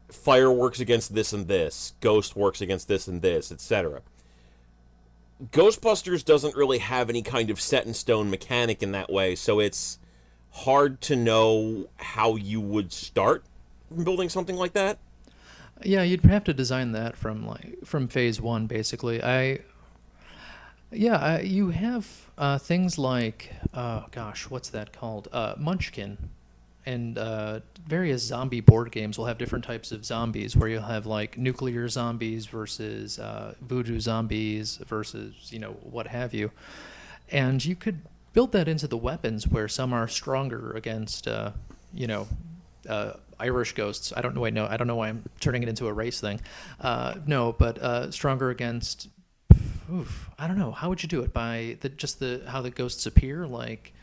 Speaker 1: Fire works against this and this, Ghost works against this and this, etc. Ghostbusters doesn't really have any kind of set-in-stone mechanic in that way, so it's hard to know how you would start building something like that.
Speaker 2: Yeah, you'd have to design that from phase one, basically. You have things like, what's that called? Munchkin, and various zombie board games will have different types of zombies, where you'll have like nuclear zombies versus voodoo zombies versus what have you, and you could build that into the weapons, where some are stronger against Irish ghosts. I don't know. I don't know why I'm turning it into a race thing. But stronger against. I don't know. How would you do it? By how the ghosts appear? Like,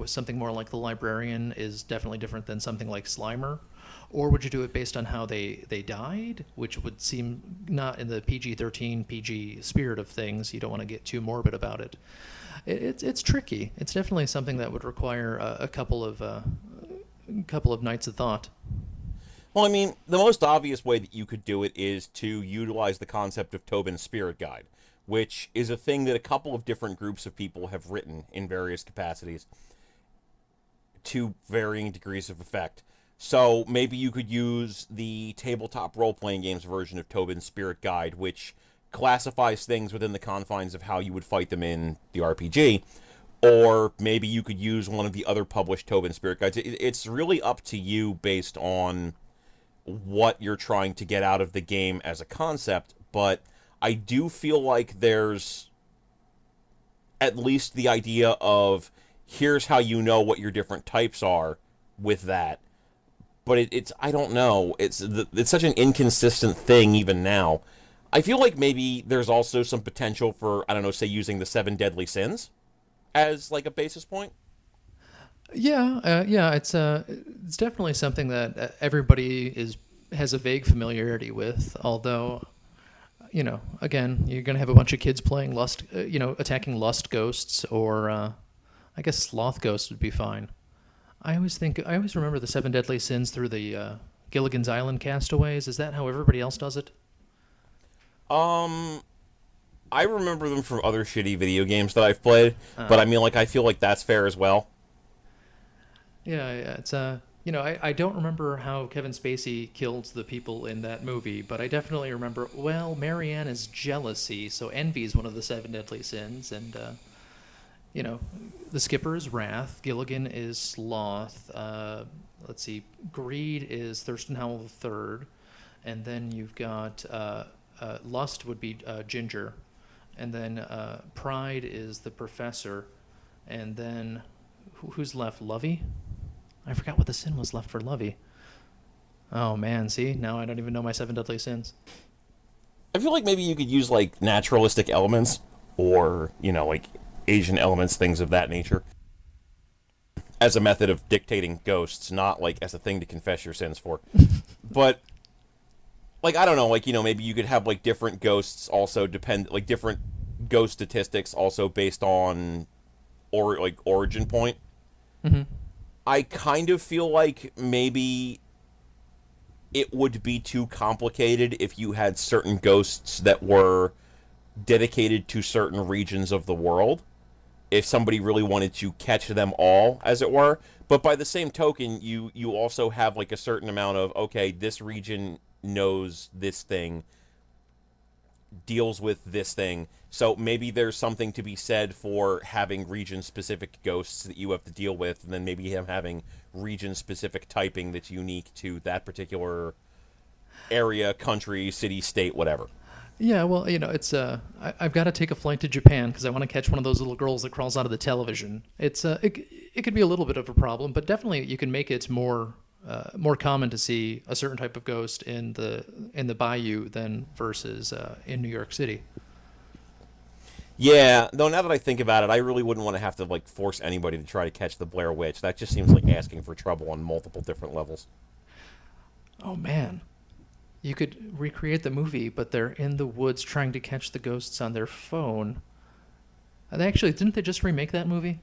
Speaker 2: something more like the Librarian is definitely different than something like Slimer. Or would you do it based on how they died, which would seem not in the PG-13, PG spirit of things. You don't want to get too morbid about it. It's tricky. It's definitely something that would require a couple of nights of thought.
Speaker 1: Well, I mean, the most obvious way that you could do it is to utilize the concept of Tobin's Spirit Guide, which is a thing that a couple of different groups of people have written in various capacities to varying degrees of effect. So maybe you could use the tabletop role-playing games version of Tobin's Spirit Guide, which classifies things within the confines of how you would fight them in the RPG. Or maybe you could use one of the other published Tobin Spirit Guides. It's really up to you based on what you're trying to get out of the game as a concept, but I do feel like there's at least the idea of here's how you know what your different types are with that. But it's I don't know. It's such an inconsistent thing even now. I feel like maybe there's also some potential for, I don't know, say using the seven deadly sins as like a basis point.
Speaker 2: Yeah. It's definitely something that everybody has a vague familiarity with. Although, again, you're gonna have a bunch of kids playing lust, attacking lust ghosts, or I guess sloth ghosts would be fine. I always remember the seven deadly sins through the Gilligan's Island Castaways. Is that how everybody else does it?
Speaker 1: Um, I remember them from other shitty video games that I've played, but I mean, like, I feel like that's fair as well.
Speaker 2: Yeah. It's I don't remember how Kevin Spacey killed the people in that movie, but I definitely remember. Well, Marianne is jealousy, so envy is one of the seven deadly sins, and the skipper is wrath. Gilligan is sloth. Let's see, greed is Thurston Howell the third, and then you've got lust would be Ginger, and then pride is the professor, and then who's left? Lovey. I forgot what the sin was left for Lovey. Oh man, see, now I don't even know my seven deadly sins.
Speaker 1: I feel like maybe you could use, like, naturalistic elements, or, like, Asian elements, things of that nature, as a method of dictating ghosts, not, like, as a thing to confess your sins for. But, like, I don't know, like, maybe you could have, like, different ghosts also like, different ghost statistics also based on, origin point.
Speaker 2: Mm-hmm.
Speaker 1: I kind of feel like maybe it would be too complicated if you had certain ghosts that were dedicated to certain regions of the world, if somebody really wanted to catch them all, as it were. But by the same token, you also have, like, a certain amount of, okay, this region knows this thing, deals with this thing, so maybe there's something to be said for having region-specific ghosts that you have to deal with, and then maybe him having region-specific typing that's unique to that particular area, country, city, state, whatever.
Speaker 2: Yeah, well, it's I've got to take a flight to Japan because I want to catch one of those little girls that crawls out of the television. It could be a little bit of a problem, but definitely you can make it more common to see a certain type of ghost in the bayou than versus in New York City.
Speaker 1: Yeah, though now that I think about it, I really wouldn't want to have to, like, force anybody to try to catch the Blair Witch. That just seems like asking for trouble on multiple different levels.
Speaker 2: Oh man, you could recreate the movie, but they're in the woods trying to catch the ghosts on their phone. Didn't they just remake that movie?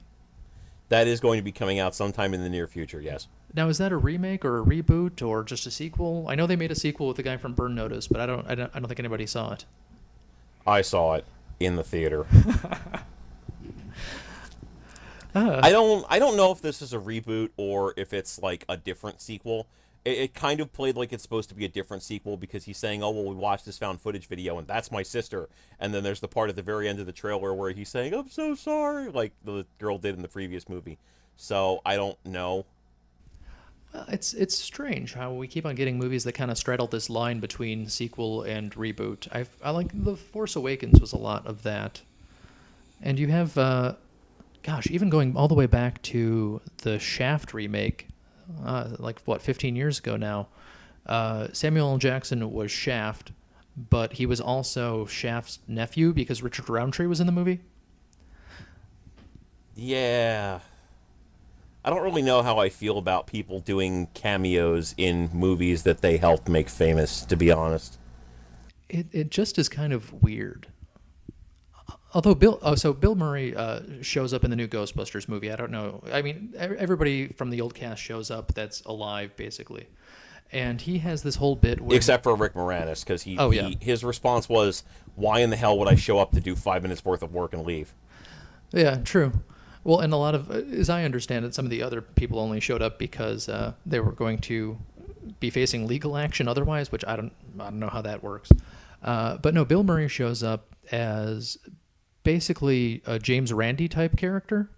Speaker 1: That is going to be coming out sometime in the near future, yes.
Speaker 2: Now, is that a remake or a reboot or just a sequel? I know they made a sequel with the guy from Burn Notice, but I don't think anybody saw it.
Speaker 1: I saw it in the theater.
Speaker 2: Uh,
Speaker 1: I don't know if this is a reboot or if it's, like, a different sequel. It kind of played like it's supposed to be a different sequel because he's saying, oh, well, we watched this found footage video and that's my sister. And then there's the part at the very end of the trailer where he's saying, I'm so sorry, like the girl did in the previous movie. So I don't know.
Speaker 2: well, it's strange how we keep on getting movies that kind of straddle this line between sequel and reboot. I like The Force Awakens was a lot of that, and you have even going all the way back to the Shaft remake, 15 years ago now. Samuel L. Jackson was Shaft, but he was also Shaft's nephew because Richard Roundtree was in the movie.
Speaker 1: Yeah. I don't really know how I feel about people doing cameos in movies that they helped make famous, to be honest.
Speaker 2: It just is kind of weird. Although Bill Murray shows up in the new Ghostbusters movie. I don't know. I mean, everybody from the old cast shows up that's alive, basically, and he has this whole bit where,
Speaker 1: Except for Rick Moranis, because
Speaker 2: oh yeah,
Speaker 1: his response was, "Why in the hell would I show up to do 5 minutes worth of work and leave?"
Speaker 2: yeah, true. Well, and a lot of, as I understand it, some of the other people only showed up because they were going to be facing legal action otherwise, which I don't know how that works. But no, Bill Murray shows up as basically a James Randi type character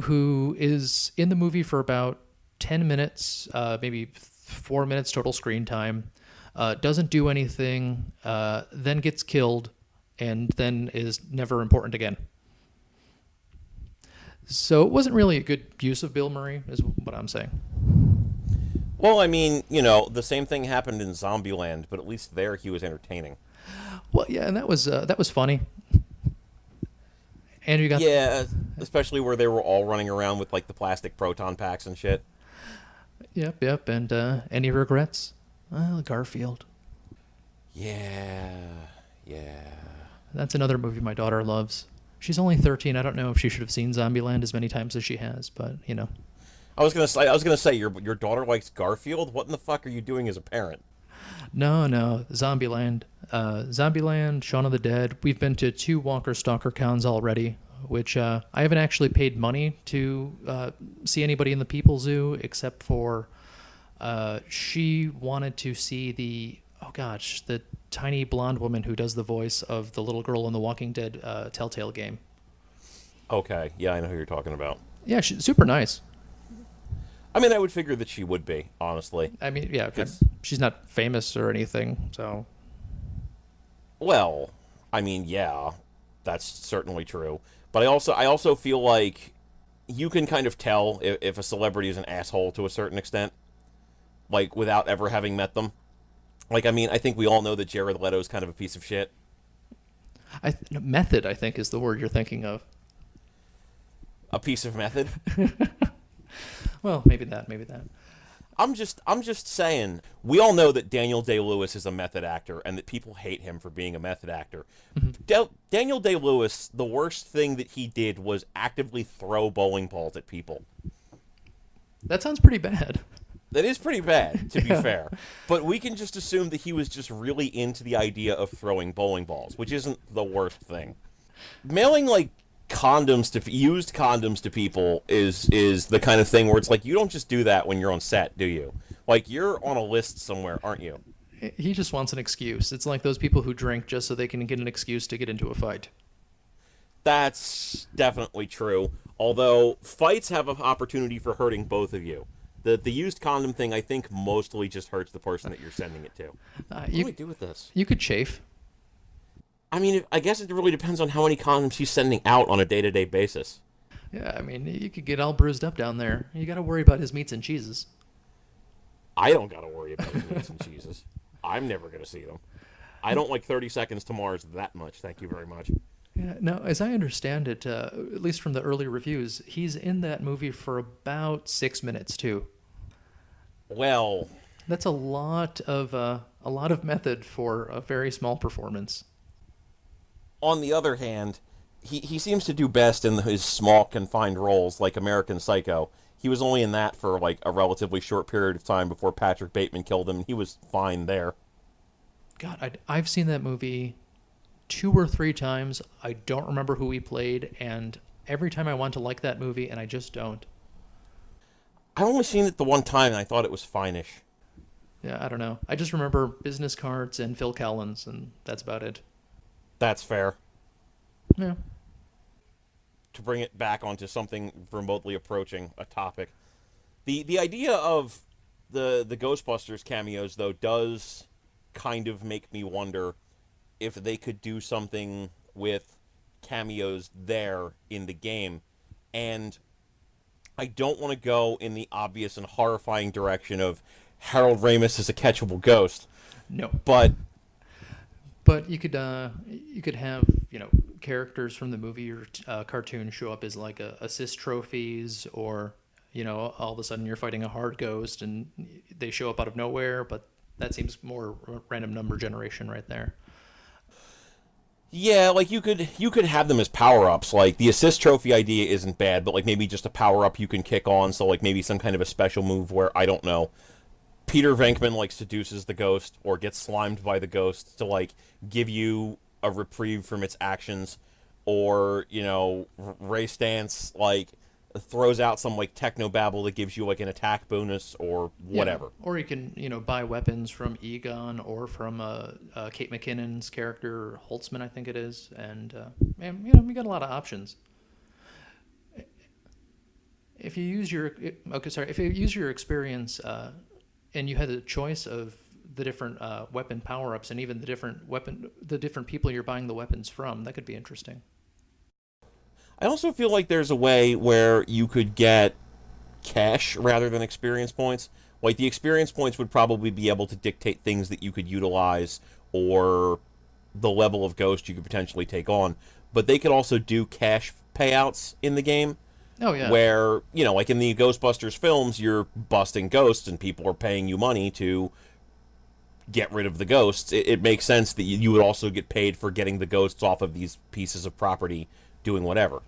Speaker 2: who is in the movie for about 10 minutes, maybe 4 minutes total screen time, doesn't do anything, then gets killed, and then is never important again. So it wasn't really a good use of Bill Murray, is what I'm saying.
Speaker 1: Well, I mean, the same thing happened in Zombieland, but at least there he was entertaining.
Speaker 2: Well, yeah, and that was funny. And you got
Speaker 1: Yeah, especially where they were all running around with like the plastic proton packs and shit.
Speaker 2: yep, and any regrets? Well, Garfield.
Speaker 1: Yeah, yeah.
Speaker 2: That's another movie my daughter loves. She's only 13. I don't know if she should have seen Zombieland as many times as she has, but
Speaker 1: I was gonna say your daughter likes Garfield. What in the fuck are you doing as a parent?
Speaker 2: No, Zombieland. Zombieland, Shaun of the Dead. We've been to 2 Walker Stalker cons already, which I haven't actually paid money to see anybody in the People Zoo, except for she wanted to see the tiny blonde woman who does the voice of the little girl in the Walking Dead Telltale game.
Speaker 1: Okay, yeah, I know who you're talking about.
Speaker 2: Yeah, she's super nice.
Speaker 1: I mean, I would figure that she would be, honestly.
Speaker 2: I mean, yeah,
Speaker 1: 'Cause-
Speaker 2: she's not famous or anything, so.
Speaker 1: Well, I mean, yeah, that's certainly true. But I also feel like you can kind of tell if a celebrity is an asshole to a certain extent, like without ever having met them. Like, I mean, I think we all know that Jared Leto is kind of a piece of shit.
Speaker 2: Method, I think, is the word you're thinking of.
Speaker 1: A piece of method.
Speaker 2: Well, maybe that.
Speaker 1: I'm just saying. We all know that Daniel Day-Lewis is a method actor, and that people hate him for being a method actor. Daniel Day-Lewis, the worst thing that he did was actively throw bowling balls at people.
Speaker 2: That sounds pretty bad.
Speaker 1: That is pretty bad, to be fair. But we can just assume that he was just really into the idea of throwing bowling balls, which isn't the worst thing. Mailing, like, used condoms to people is the kind of thing where it's like, you don't just do that when you're on set, do you? Like, you're on a list somewhere, aren't you?
Speaker 2: He just wants an excuse. It's like those people who drink just so they can get an excuse to get into a fight.
Speaker 1: That's definitely true. Although, fights have an opportunity for hurting both of you. The used condom thing, I think, mostly just hurts the person that you're sending it to. What do we do with this?
Speaker 2: You could chafe.
Speaker 1: I mean, I guess it really depends on how many condoms he's sending out on a day-to-day basis.
Speaker 2: Yeah, I mean, you could get all bruised up down there. You got to worry about his meats and cheeses.
Speaker 1: I don't got to worry about his meats and cheeses. I'm never going to see them. I don't like 30 Seconds to Mars that much, thank you very much.
Speaker 2: Yeah, no, as I understand it, at least from the early reviews, he's in that movie for about 6 minutes too.
Speaker 1: Well,
Speaker 2: That's a lot of method for a very small performance.
Speaker 1: on the other hand, he seems to do best in his small, confined roles, like American Psycho. He was only in that for, like, a relatively short period of time before Patrick Bateman killed him, and he was fine there.
Speaker 2: God, I've seen that movie 2 or 3 times. I don't remember who he played, and every time I want to like that movie, and I just don't.
Speaker 1: I've only seen it the one time, and I thought it was fine-ish.
Speaker 2: Yeah, I don't know. I just remember business cards and Phil Collins, and that's about it.
Speaker 1: That's fair.
Speaker 2: Yeah.
Speaker 1: To bring it back onto something remotely approaching a topic, the idea of the Ghostbusters cameos, though, does kind of make me wonder if they could do something with cameos there in the game. And I don't want to go in the obvious and horrifying direction of Harold Ramis as a catchable ghost.
Speaker 2: No.
Speaker 1: But
Speaker 2: you could have, characters from the movie or cartoon show up as like assist trophies or all of a sudden you're fighting a hard ghost and they show up out of nowhere, but that seems more random number generation right there.
Speaker 1: Yeah, like you could have them as power-ups. Like the assist trophy idea isn't bad, but like maybe just a power-up you can kick on, so like maybe some kind of a special move where I don't know. Peter Venkman like seduces the ghost or gets slimed by the ghost to like give you a reprieve from its actions, or Ray Stantz like throws out some like techno babble that gives you like an attack bonus or
Speaker 2: Yeah,
Speaker 1: whatever.
Speaker 2: or you can buy weapons from Egon or from Kate McKinnon's character Holtzman, I think it is, and man, we got a lot of options. If you use your okay, sorry, if you use your experience and you had a choice of the different weapon power ups and even the different people you're buying the weapons from, that could be interesting.
Speaker 1: I also feel like there's a way where you could get cash rather than experience points. Like the experience points would probably be able to dictate things that you could utilize or the level of ghost you could potentially take on, but they could also do cash payouts in the game
Speaker 2: Oh yeah,
Speaker 1: where, like in the Ghostbusters films, you're busting ghosts and people are paying you money to get rid of the ghosts. It makes sense that you would also get paid for getting the ghosts off of these pieces of property doing whatever.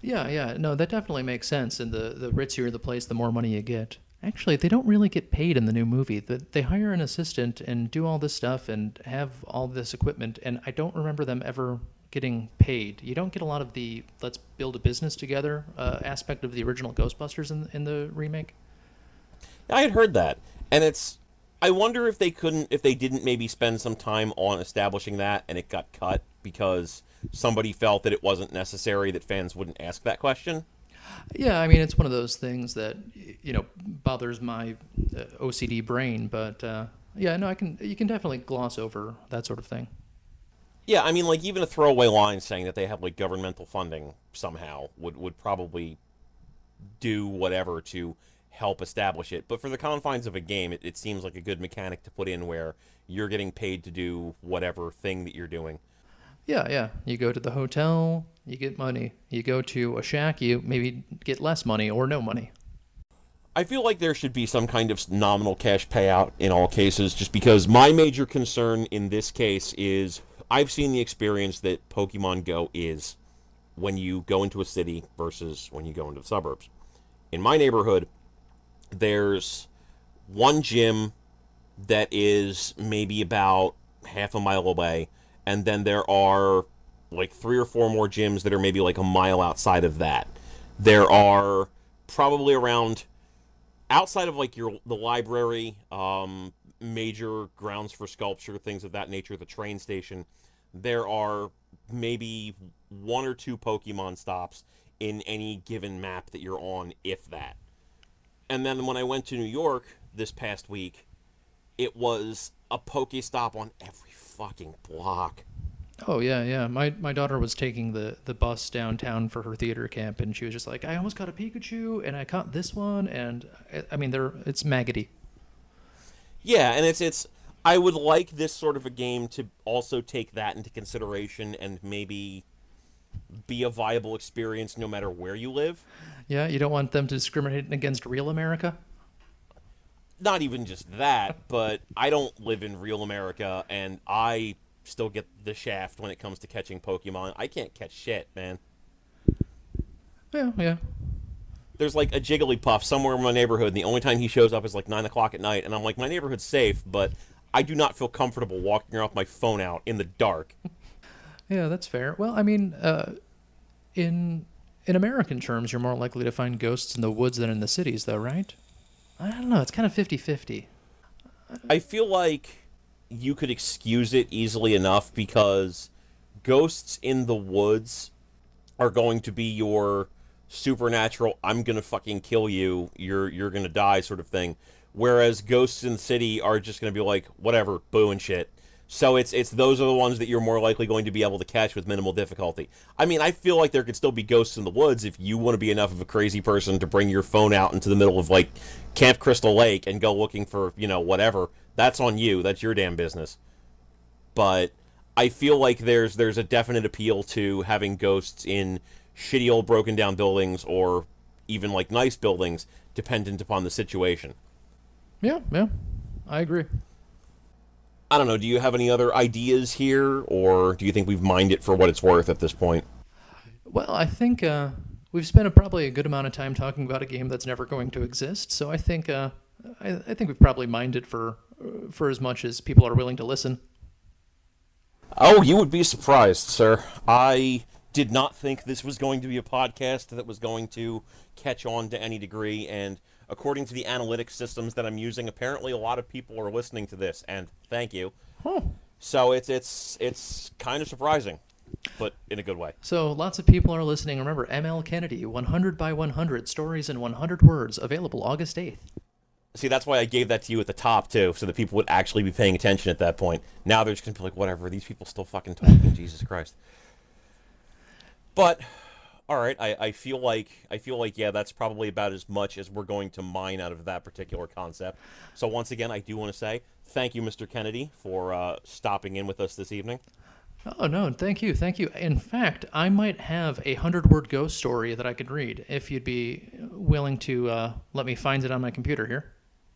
Speaker 2: yeah, yeah. No, that definitely makes sense. And the ritzier the place, the more money you get. Actually, they don't really get paid in the new movie. They hire an assistant and do all this stuff and have all this equipment, and I don't remember them ever getting paid. You don't get a lot of the let's build a business together aspect of the original Ghostbusters in the remake.
Speaker 1: I had heard that, and I wonder if they didn't maybe spend some time on establishing that and it got cut because somebody felt that it wasn't necessary, that fans wouldn't ask that question.
Speaker 2: Yeah, I mean it's one of those things that bothers my OCD brain, but yeah, no, you can definitely gloss over that sort of thing.
Speaker 1: Yeah, I mean, like even a throwaway line saying that they have like governmental funding somehow would probably do whatever to help establish it. But for the confines of a game, it seems like a good mechanic to put in where you're getting paid to do whatever thing that you're doing.
Speaker 2: Yeah, yeah. You go to the hotel, you get money. You go to a shack, you maybe get less money or no money.
Speaker 1: I feel like there should be some kind of nominal cash payout in all cases, just because my major concern in this case is I've seen the experience that Pokemon Go is when you go into a city versus when you go into the suburbs. In my neighborhood, there's one gym that is maybe about half a mile away, and then there are like three or four more gyms that are maybe like a mile outside of that. There are probably around outside of like the library, major grounds for sculpture, things of that nature, the train station. There are maybe one or two Pokemon stops in any given map that you're on, if that. And then when I went to New York this past week, it was a Pokestop on every fucking block.
Speaker 2: Oh yeah, yeah. My daughter was taking the bus downtown for her theater camp, and she was just like, I almost got a Pikachu, and I caught this one, and I mean, it's maggoty.
Speaker 1: Yeah, and it's I would like this sort of a game to also take that into consideration and maybe be a viable experience no matter where you live.
Speaker 2: Yeah, you don't want them to discriminate against real America.
Speaker 1: Not even just that, but I don't live in real America, and I still get the shaft when it comes to catching Pokemon. I can't catch shit, man.
Speaker 2: Yeah, yeah.
Speaker 1: There's like a Jigglypuff somewhere in my neighborhood, and the only time he shows up is like 9 o'clock at night, and I'm like, my neighborhood's safe, but I do not feel comfortable walking around with my phone out in the dark.
Speaker 2: Yeah, that's fair. Well, I mean, in American terms, you're more likely to find ghosts in the woods than in the cities, though, right? I don't know. It's kind of 50-50.
Speaker 1: I feel like you could excuse it easily enough because ghosts in the woods are going to be your supernatural, I'm gonna fucking kill you, you're gonna die sort of thing. Whereas ghosts in the city are just gonna be like, whatever, boo and shit. So it's those are the ones that you're more likely going to be able to catch with minimal difficulty. I mean, I feel like there could still be ghosts in the woods if you want to be enough of a crazy person to bring your phone out into the middle of like Camp Crystal Lake and go looking for, whatever. That's on you. That's your damn business. But I feel like there's a definite appeal to having ghosts in shitty old broken down buildings or even like nice buildings, dependent upon the situation.
Speaker 2: Yeah, yeah, I agree.
Speaker 1: I don't know, do you have any other ideas here, or do you think we've mined it for what it's worth at this point?
Speaker 2: Well, I think we've spent probably a good amount of time talking about a game that's never going to exist. So I think I think we've probably mined it for as much as people are willing to listen.
Speaker 1: Oh, you would be surprised, sir. I did not think this was going to be a podcast that was going to catch on to any degree, and according to the analytics systems that I'm using, apparently a lot of people are listening to this, and thank you.
Speaker 2: Huh.
Speaker 1: So it's kind of surprising, but in a good way.
Speaker 2: So lots of people are listening. Remember, M.L. Kennedy, 100 by 100 stories in 100 words, available August 8th.
Speaker 1: See, that's why I gave that to you at the top, too, so that people would actually be paying attention at that point. Now they're just going to be like, whatever, these people still fucking talking, Jesus Christ. But, all right, I feel like, yeah, that's probably about as much as we're going to mine out of that particular concept. So once again, I do want to say thank you, Mr. Kennedy, for stopping in with us this evening.
Speaker 2: Oh, no, thank you, thank you. In fact, I might have a 100-word ghost story that I could read, if you'd be willing to let me find it on my computer here.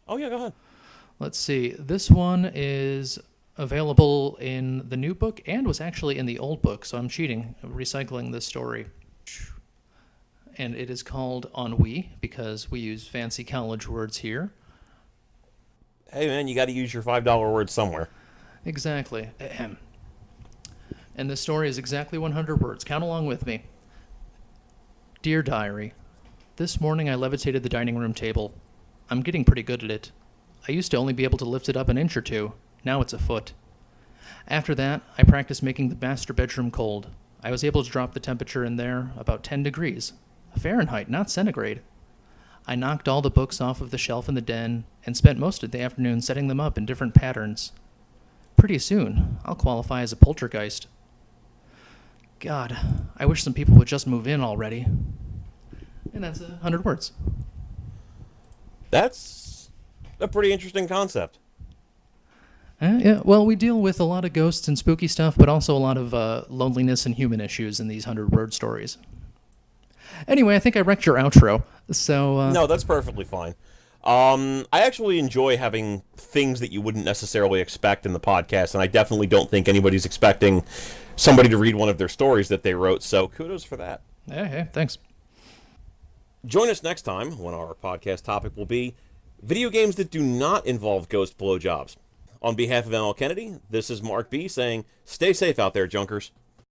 Speaker 1: Oh, yeah, go ahead.
Speaker 2: Let's see. This one is available in the new book and was actually in the old book, so I'm cheating, recycling this story. And it is called Ennui, because we use fancy college words here.
Speaker 1: Hey, man, you got to use your $5 words somewhere.
Speaker 2: Exactly. Ahem. And this story is exactly 100 words. Count along with me. Dear Diary, this morning I levitated the dining room table. I'm getting pretty good at it. I used to only be able to lift it up an inch or two. Now it's a foot. After that, I practiced making the master bedroom cold. I was able to drop the temperature in there about 10 degrees. Fahrenheit, not centigrade. I knocked all the books off of the shelf in the den and spent most of the afternoon setting them up in different patterns. Pretty soon, I'll qualify as a poltergeist. God, I wish some people would just move in already. And that's 100 words.
Speaker 1: That's a pretty interesting concept.
Speaker 2: Yeah, well, we deal with a lot of ghosts and spooky stuff, but also a lot of loneliness and human issues in these 100-word stories. Anyway, I think I wrecked your outro, so...
Speaker 1: No, that's perfectly fine. I actually enjoy having things that you wouldn't necessarily expect in the podcast, and I definitely don't think anybody's expecting somebody to read one of their stories that they wrote, so kudos for that.
Speaker 2: Hey, thanks.
Speaker 1: Join us next time when our podcast topic will be video games that do not involve ghost blowjobs. On behalf of ML Kennedy, this is Mark B. saying, stay safe out there, Junkers.